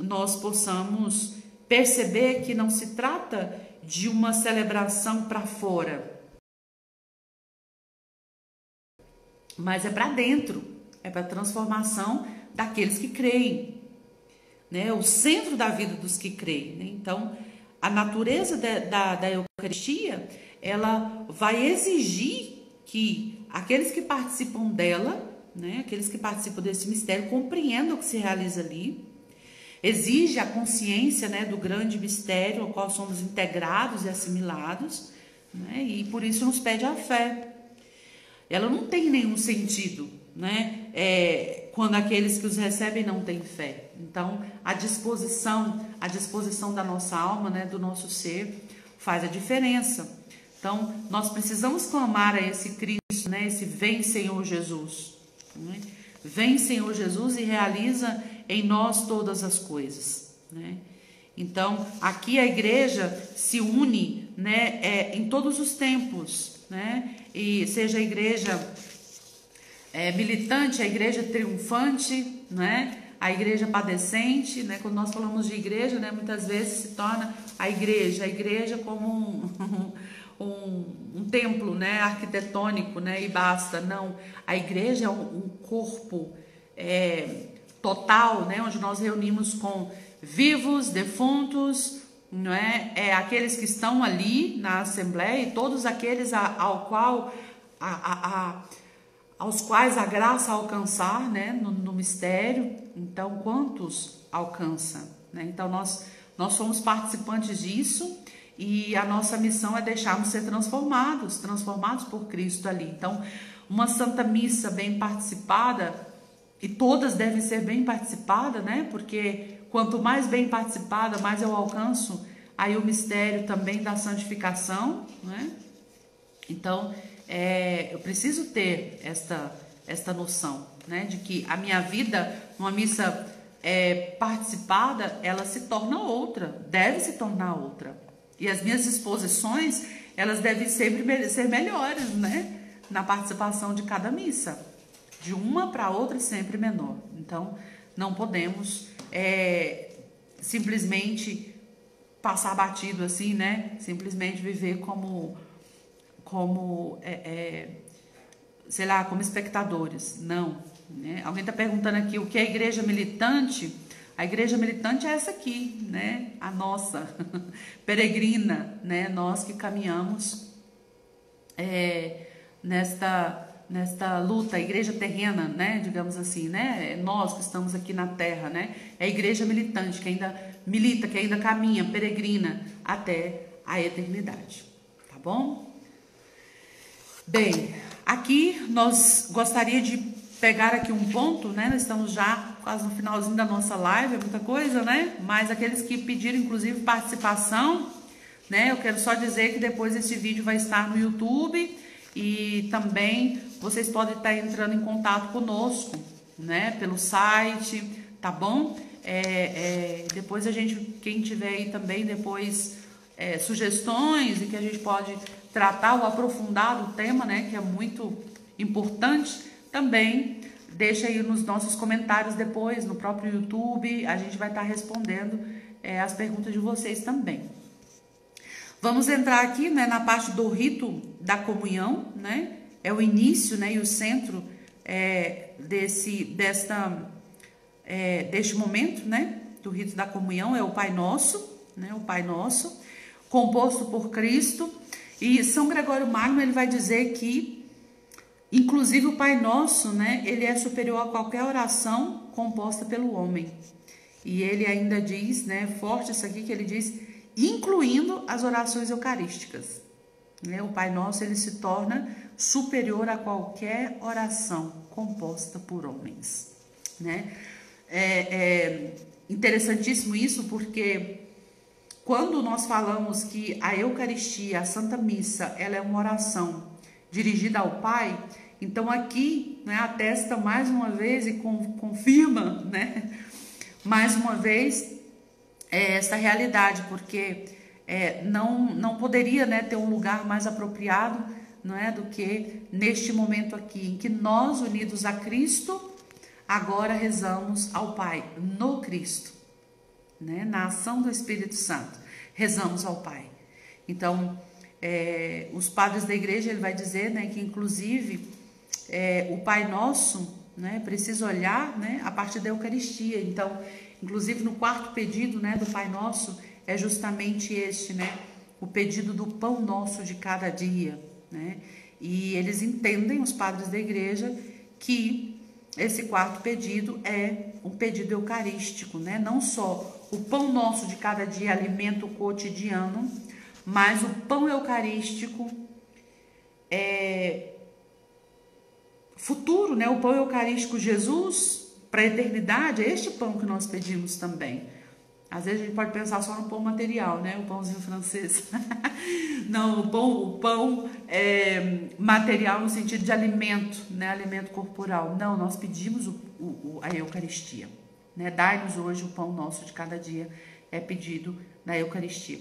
Nós possamos perceber que não se trata de uma celebração para fora, mas é para dentro, é para a transformação daqueles que creem, né? O centro da vida dos que creem, né? Então, a natureza da Eucaristia, ela vai exigir que aqueles que participam dela, né, aqueles que participam desse mistério, compreendam o que se realiza ali. Exige a consciência, né, do grande mistério ao qual somos integrados e assimilados, né, e por isso nos pede a fé. Ela não tem nenhum sentido, né, quando aqueles que os recebem não têm fé. Então, a disposição da nossa alma, né, do nosso ser, faz a diferença. Então, nós precisamos clamar a esse Cristo, né? Esse vem Senhor Jesus, né? Vem Senhor Jesus e realiza em nós todas as coisas, né? Então, aqui a igreja se une, né? Em todos os tempos, né? E seja a igreja militante, a igreja triunfante, né? A igreja padecente, né? Quando nós falamos de igreja, né? Muitas vezes se torna a igreja como um templo, né, arquitetônico, né, e basta. Não, a igreja é um corpo total, né, onde nós reunimos com vivos, defuntos, não é? Aqueles que estão ali na Assembleia e todos aqueles aos quais a graça alcançar, né, no mistério. Então, quantos alcança, né? Então, nós somos participantes disso. E a nossa missão é deixarmos ser transformados por Cristo ali. Então, uma Santa Missa bem participada, e todas devem ser bem participadas, né? Porque quanto mais bem participada, mais eu alcanço aí o mistério também da santificação, né? Então, eu preciso ter esta noção, né? De que a minha vida, numa missa participada, ela se torna outra, deve se tornar outra. E as minhas disposições, elas devem sempre ser melhores, né? Na participação de cada missa. De uma para outra, sempre menor. Então, não podemos simplesmente passar batido assim, né? Simplesmente viver como sei lá, como espectadores. Não, né? Alguém está perguntando aqui o que é a igreja militante. A igreja militante é essa aqui, né? A nossa, peregrina, né? Nós que caminhamos nesta luta, a igreja terrena, né? Digamos assim, né? Nós que estamos aqui na terra, né? É a igreja militante, que ainda milita, que ainda caminha, peregrina até a eternidade, tá bom? Bem, aqui nós gostaria de pegar aqui um ponto, né? Nós estamos já quase no finalzinho da nossa live, é muita coisa, né? Mas aqueles que pediram, inclusive, participação, né? Eu quero só dizer que depois esse vídeo vai estar no YouTube e também vocês podem estar entrando em contato conosco, né? Pelo site, tá bom? Depois a gente, quem tiver aí também depois sugestões e que a gente pode tratar ou aprofundar o tema, né? Que é muito importante, também deixa aí nos nossos comentários depois, no próprio YouTube, a gente vai estar respondendo as perguntas de vocês também. Vamos entrar aqui, né, na parte do rito da comunhão, né? É o início, né, e o centro deste momento, né, do rito da comunhão, é o Pai Nosso, né, o Pai Nosso, composto por Cristo. E São Gregório Magno, ele vai dizer que, inclusive, o Pai Nosso, né, ele é superior a qualquer oração composta pelo homem. E ele ainda diz, né, forte isso aqui, que ele diz, incluindo as orações eucarísticas. Né? O Pai Nosso, ele se torna superior a qualquer oração composta por homens. Né? É interessantíssimo isso, porque quando nós falamos que a Eucaristia, a Santa Missa, ela é uma oração dirigida ao Pai, então aqui, né, atesta mais uma vez e confirma, né, mais uma vez essa realidade, porque não poderia, né, ter um lugar mais apropriado, não é, do que neste momento aqui, em que nós, unidos a Cristo, agora rezamos ao Pai no Cristo, né, na ação do Espírito Santo, rezamos ao Pai. Então, os padres da igreja, ele vai dizer, né, que inclusive o Pai Nosso, né, precisa olhar, né, a partir da Eucaristia. Então, inclusive no quarto pedido, né, do Pai Nosso, é justamente este, né, o pedido do pão nosso de cada dia, né? E eles entendem, os padres da igreja, que esse quarto pedido é um pedido eucarístico, né? Não só o pão nosso de cada dia, alimento cotidiano, mas o pão eucarístico futuro, né? O pão eucarístico Jesus para a eternidade, é este pão que nós pedimos também. Às vezes a gente pode pensar só no pão material, né? O pãozinho francês. Não, o pão material no sentido de alimento, né? Alimento corporal. Não, nós pedimos a Eucaristia, né? Dai-nos hoje o pão nosso de cada dia, é pedido na Eucaristia.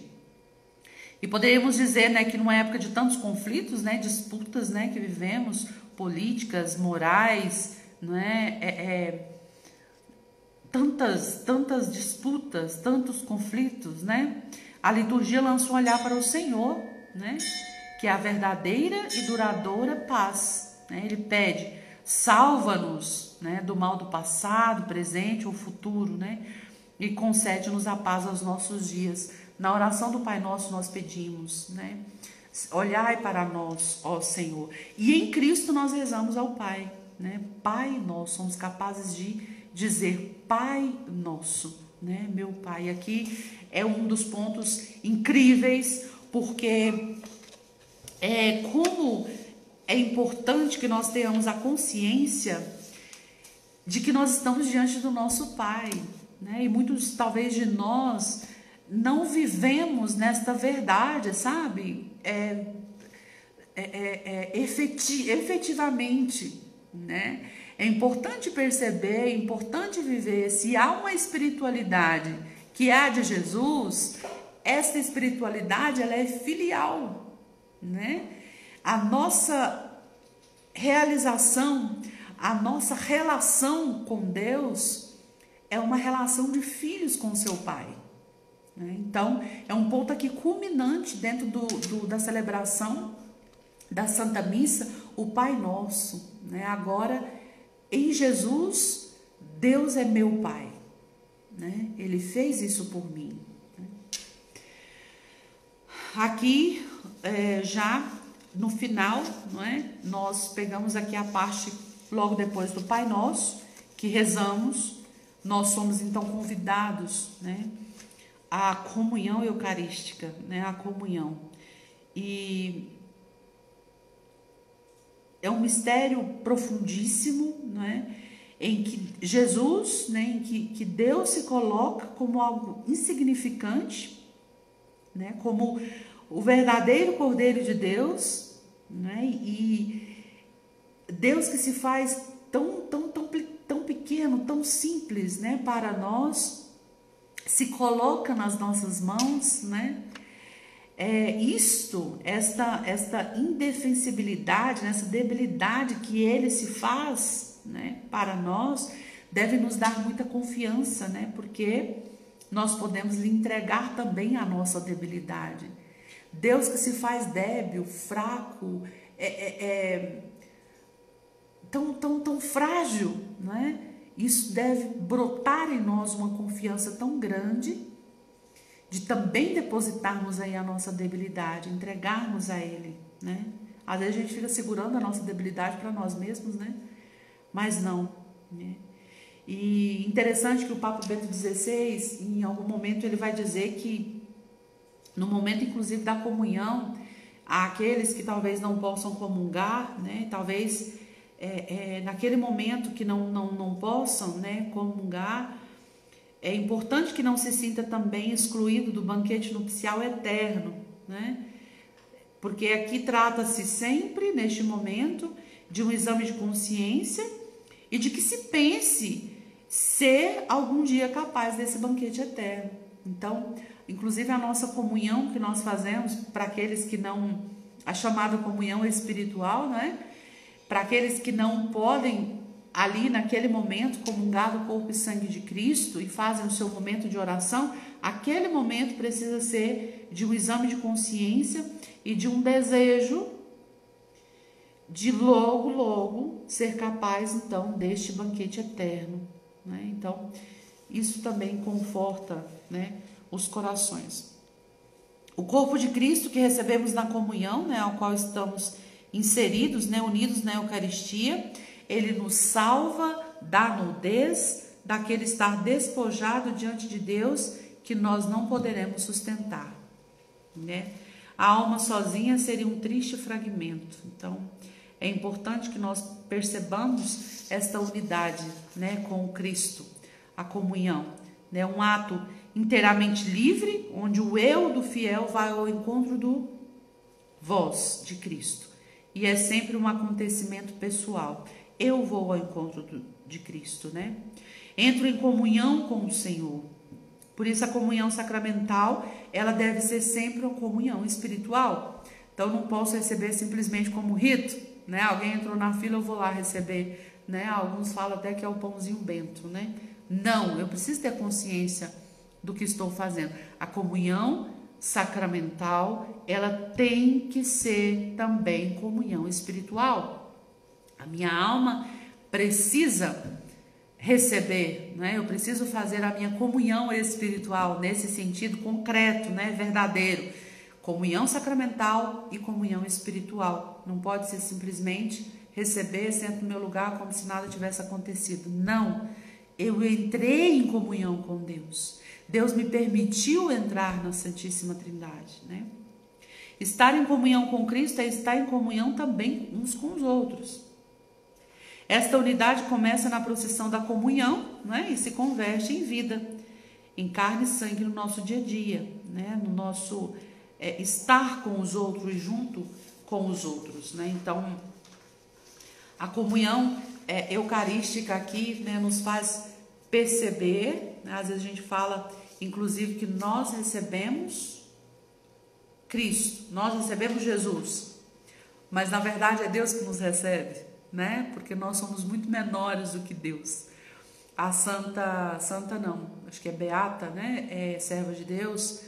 E poderíamos dizer, né, que numa época de tantos conflitos, né, disputas, né, que vivemos, políticas, morais, não é? Tantas disputas, tantos conflitos, né? A liturgia lança um olhar para o Senhor, né? Que é a verdadeira e duradoura paz, né? Ele pede, salva-nos, né, do mal do passado, presente ou futuro, né? E concede-nos a paz aos nossos dias. Na oração do Pai Nosso nós pedimos, né? Olhai para nós, ó Senhor. E em Cristo nós rezamos ao Pai, né? Pai Nosso, somos capazes de dizer Pai Nosso, né? Meu Pai. Aqui é um dos pontos incríveis, porque como é importante que nós tenhamos a consciência de que nós estamos diante do nosso Pai, né? E muitos, talvez, de nós não vivemos nesta verdade, sabe? Efetivamente, né? É importante perceber, é importante viver. Se há uma espiritualidade que é a de Jesus, essa espiritualidade, ela é filial, né? A nossa realização, a nossa relação com Deus é uma relação de filhos com seu Pai, né? Então, é um ponto aqui culminante dentro da celebração da Santa Missa, o Pai Nosso, né? Agora, em Jesus, Deus é meu Pai, né? Ele fez isso por mim, né? Aqui, já no final, não é? Nós pegamos aqui a parte logo depois do Pai Nosso, que rezamos. Nós somos então convidados, né, a comunhão eucarística, né? A comunhão. E é um mistério profundíssimo, né? Em que Jesus, né? Em que Deus se coloca como algo insignificante, né? Como o verdadeiro Cordeiro de Deus, né? E Deus que se faz tão pequeno, tão simples, né? Para nós, se coloca nas nossas mãos, né? Esta indefensibilidade, essa debilidade que ele se faz, né, para nós, deve nos dar muita confiança, né, porque nós podemos lhe entregar também a nossa debilidade. Deus que se faz débil, fraco, tão frágil, né? Isso deve brotar em nós uma confiança tão grande, de também depositarmos aí a nossa debilidade, entregarmos a Ele, né? Às vezes a gente fica segurando a nossa debilidade para nós mesmos, né? Mas não, né? E interessante que o Papa Bento XVI, em algum momento, ele vai dizer que, no momento inclusive da comunhão, aqueles que talvez não possam comungar, né? Talvez naquele momento que não possam, né, comungar, é importante que não se sinta também excluído do banquete nupcial eterno, né? Porque aqui trata-se sempre, neste momento, de um exame de consciência e de que se pense ser algum dia capaz desse banquete eterno. Então, inclusive a nossa comunhão que nós fazemos para aqueles que não, a chamada comunhão espiritual, né? Para aqueles que não podem ali naquele momento comungar do corpo e sangue de Cristo e fazem o seu momento de oração, aquele momento precisa ser de um exame de consciência e de um desejo de logo ser capaz então deste banquete eterno, né? Então isso também conforta, né, os corações. O corpo de Cristo que recebemos na comunhão, né, ao qual estamos inseridos, né, unidos na Eucaristia, ele nos salva da nudez, daquele estar despojado diante de Deus que nós não poderemos sustentar, né? A alma sozinha seria um triste fragmento. Então, é importante que nós percebamos esta unidade, né, com o Cristo, a comunhão, né, um ato inteiramente livre, onde o eu do fiel vai ao encontro do vós de Cristo. E é sempre um acontecimento pessoal. Eu vou ao encontro de Cristo, né? Entro em comunhão com o Senhor. Por isso a comunhão sacramental, ela deve ser sempre uma comunhão espiritual. Então não posso receber simplesmente como rito, né? Alguém entrou na fila, eu vou lá receber, né? Alguns falam até que é o pãozinho bento, né? Não, eu preciso ter consciência do que estou fazendo. A comunhão sacramental, ela tem que ser também comunhão espiritual. A minha alma precisa receber, né? Eu preciso fazer a minha comunhão espiritual nesse sentido concreto, né? Verdadeiro. Comunhão sacramental e comunhão espiritual. Não pode ser simplesmente receber, sento no meu lugar como se nada tivesse acontecido. Não. Eu entrei em comunhão com Deus. Deus me permitiu entrar na Santíssima Trindade, né? Estar em comunhão com Cristo é estar em comunhão também uns com os outros. Esta unidade começa na procissão da comunhão, né? E se converte em vida, em carne e sangue no nosso dia a dia, né? No nosso estar com os outros, junto com os outros, né? Então, a comunhão eucarística aqui, né, nos faz perceber, né? Às vezes a gente fala, inclusive, que nós recebemos Cristo, nós recebemos Jesus, mas na verdade é Deus que nos recebe, né? Porque nós somos muito menores do que Deus. A santa não, acho que é Beata, né? É serva de Deus,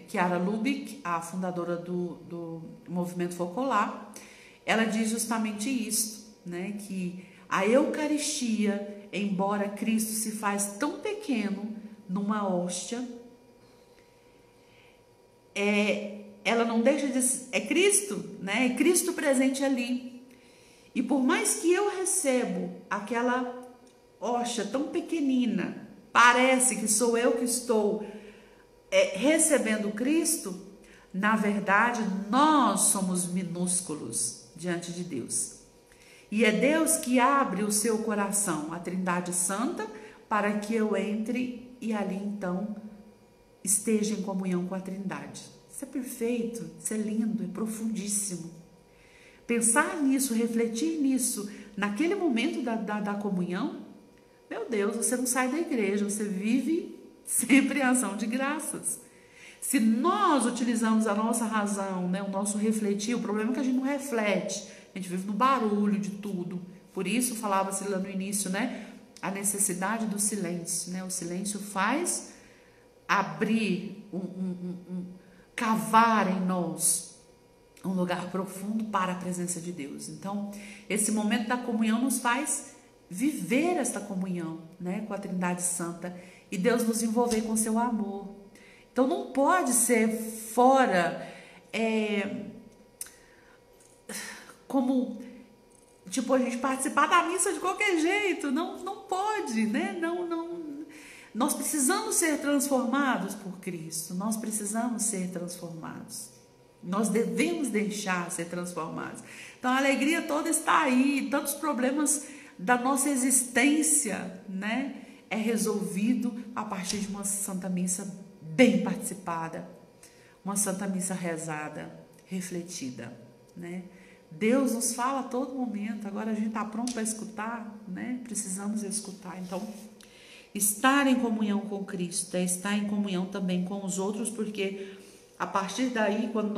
Chiara Lubich, a fundadora do movimento Focolar, ela diz justamente isso, né? Que a Eucaristia, embora Cristo se faz tão pequeno numa hóstia, ela não deixa de ser, é Cristo, né? É Cristo presente ali. E por mais que eu recebo aquela hóstia tão pequenina, parece que sou eu que estou recebendo Cristo, na verdade, nós somos minúsculos diante de Deus. E é Deus que abre o seu coração, a Trindade Santa, para que eu entre e ali então esteja em comunhão com a Trindade. Isso é perfeito, isso é lindo, é profundíssimo. Pensar nisso, refletir nisso, naquele momento da comunhão, meu Deus, você não sai da igreja, você vive sempre em ação de graças. Se nós utilizamos a nossa razão, né, o nosso refletir, o problema é que a gente não reflete, a gente vive no barulho de tudo. Por isso falava-se lá no início, né, a necessidade do silêncio, né? O silêncio faz abrir, cavar em nós um lugar profundo para a presença de Deus. Então, esse momento da comunhão nos faz viver esta comunhão, né, com a Trindade Santa, e Deus nos envolver com seu amor. Então não pode ser fora, como tipo a gente participar da missa de qualquer jeito. Não pode, né? Não. Nós precisamos ser transformados por Cristo. Nós precisamos ser transformados. Nós devemos deixar ser transformados. Então a alegria toda está aí. Tantos problemas da nossa existência, né, é resolvido a partir de uma Santa Missa bem participada, uma Santa Missa rezada, refletida, né? Deus nos fala a todo momento. Agora a gente está pronto para escutar, né? Precisamos escutar. Então, estar em comunhão com Cristo é estar em comunhão também com os outros, porque a partir daí, quando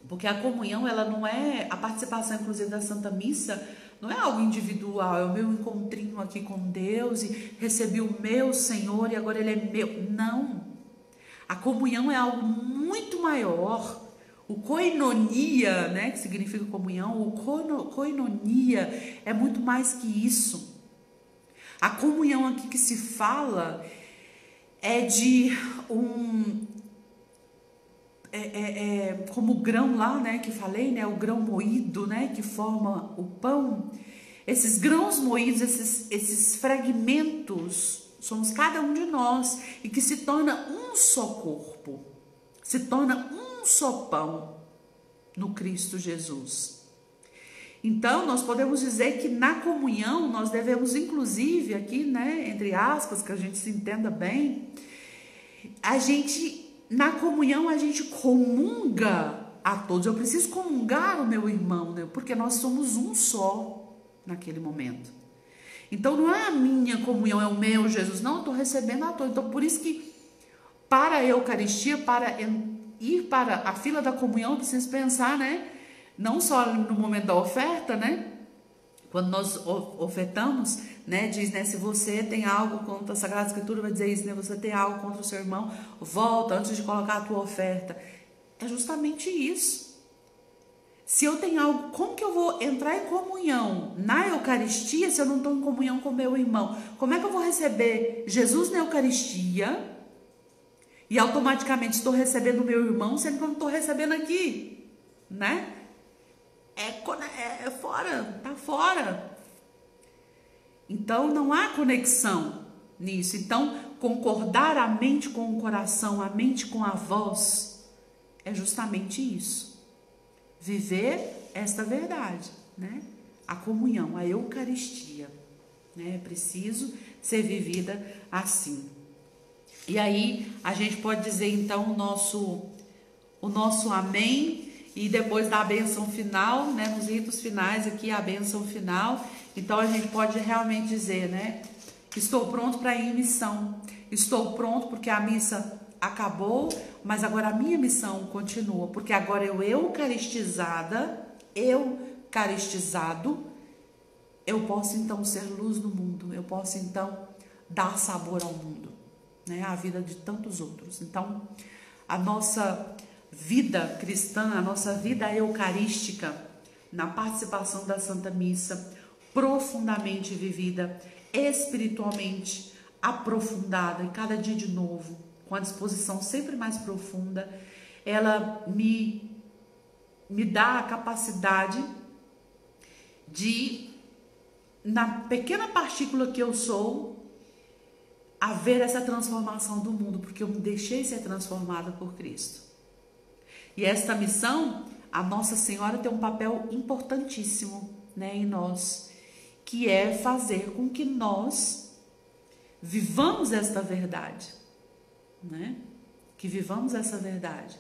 porque a comunhão, ela não é, a participação inclusive da Santa Missa, não é algo individual, é o meu encontrinho aqui com Deus e recebi o meu Senhor e agora Ele é meu. Não. A comunhão é algo muito maior. O koinonia, né, que significa comunhão, o koinonia é muito mais que isso. A comunhão aqui que se fala é de como o grão lá, né, que falei, né, o grão moído, né, que forma o pão. Esses grãos moídos, esses fragmentos, somos cada um de nós, e que se torna um só corpo, se torna um só pão no Cristo Jesus. Então, nós podemos dizer que na comunhão nós devemos, inclusive, aqui, né, entre aspas, que a gente se entenda bem, na comunhão a gente comunga a todos. Eu preciso comungar o meu irmão, né, porque nós somos um só naquele momento. Então, não é a minha comunhão, é o meu Jesus, não, eu estou recebendo a todos. Então, por isso que para a Eucaristia, para ir para a fila da comunhão, eu preciso pensar, né, não só no momento da oferta, né? Quando nós ofertamos, né? Diz, né? Se você tem algo contra a Sagrada Escritura, vai dizer isso, né? Você tem algo contra o seu irmão, volta antes de colocar a tua oferta. É justamente isso. Se eu tenho algo, como que eu vou entrar em comunhão na Eucaristia se eu não estou em comunhão com meu irmão? Como é que eu vou receber Jesus na Eucaristia e automaticamente estou recebendo o meu irmão, sendo que eu não estou recebendo aqui, né? É fora, tá fora. Então não há conexão nisso. Então concordar a mente com o coração, a mente com a voz, é justamente isso. Viver esta verdade, né? A comunhão, a Eucaristia, né? É preciso ser vivida assim. E aí a gente pode dizer então o nosso amém. E depois da bênção final, né, nos ritos finais aqui, a bênção final. Então a gente pode realmente dizer, né, estou pronto para ir em missão. Estou pronto porque a missa acabou, mas agora a minha missão continua. Porque agora eu eucaristizado, eu posso então ser luz no mundo. Eu posso então dar sabor ao mundo, né, à vida de tantos outros. Então a nossa vida cristã, a nossa vida eucarística, na participação da Santa Missa, profundamente vivida, espiritualmente aprofundada, e cada dia de novo, com a disposição sempre mais profunda, ela me dá a capacidade de, na pequena partícula que eu sou, haver essa transformação do mundo, porque eu me deixei ser transformada por Cristo. E esta missão, a Nossa Senhora tem um papel importantíssimo, né, em nós, que é fazer com que nós vivamos esta verdade, né? Que vivamos essa verdade.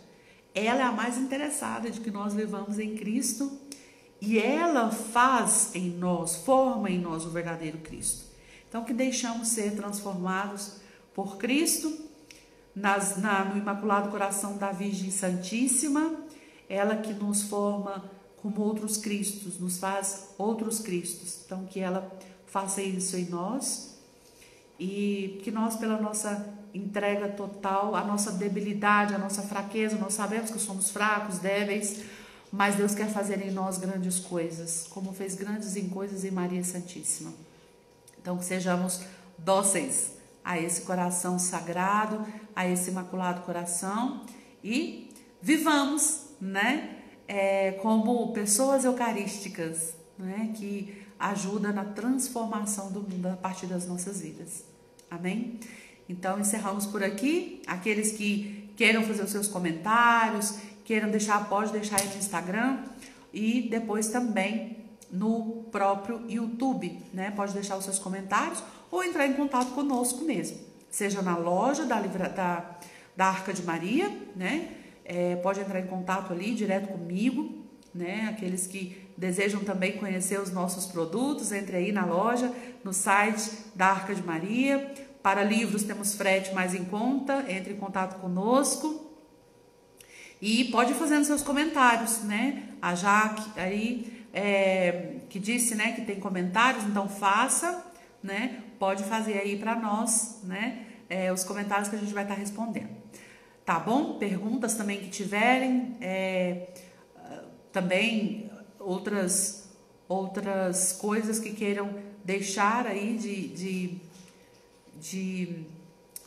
Ela é a mais interessada de que nós vivamos em Cristo e ela faz em nós, forma em nós o verdadeiro Cristo. Então, que deixamos ser transformados por Cristo, no Imaculado Coração da Virgem Santíssima, ela que nos forma como outros Cristos, nos faz outros Cristos. Então, que ela faça isso em nós e que nós, pela nossa entrega total, a nossa debilidade, a nossa fraqueza, nós sabemos que somos fracos, débeis, mas Deus quer fazer em nós grandes coisas, como fez grandes coisas em Maria Santíssima. Então, que sejamos dóceis a esse coração sagrado, a esse Imaculado Coração e vivamos, né, como pessoas eucarísticas, né, que ajudam na transformação do mundo a partir das nossas vidas. Amém? Então, encerramos por aqui. Aqueles que queiram fazer os seus comentários, queiram deixar, pode deixar aí no Instagram e depois também no próprio YouTube, né? Pode deixar os seus comentários ou entrar em contato conosco mesmo, seja na loja da Arca de Maria, né? Pode entrar em contato ali direto comigo, né? Aqueles que desejam também conhecer os nossos produtos, entre aí na loja, no site da Arca de Maria. Para livros temos frete mais em conta, entre em contato conosco e pode ir fazendo seus comentários, né? A Jaque aí que disse, né, que tem comentários, então faça, né? Pode fazer aí para nós, né? Os comentários que a gente vai estar respondendo. Tá bom? Perguntas também que tiverem, também outras coisas que queiram deixar aí de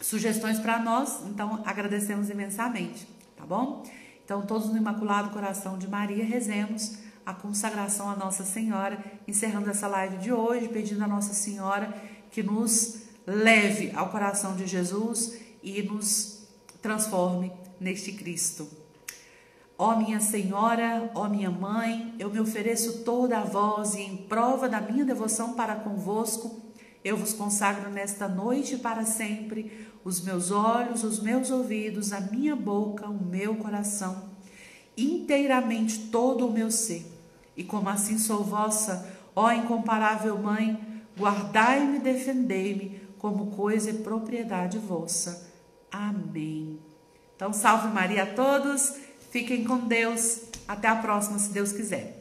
sugestões para nós, então agradecemos imensamente, tá bom? Então todos no Imaculado Coração de Maria rezemos a consagração à Nossa Senhora, encerrando essa live de hoje, pedindo a Nossa Senhora que nos leve ao coração de Jesus e nos transforme neste Cristo. Ó minha Senhora, ó minha Mãe, eu me ofereço toda a vós e em prova da minha devoção para convosco, eu vos consagro nesta noite e para sempre os meus olhos, os meus ouvidos, a minha boca, o meu coração, inteiramente todo o meu ser. E como assim sou vossa, ó incomparável Mãe, guardai-me e defendei-me como coisa e propriedade vossa. Amém. Então, salve Maria a todos, fiquem com Deus, até a próxima, se Deus quiser.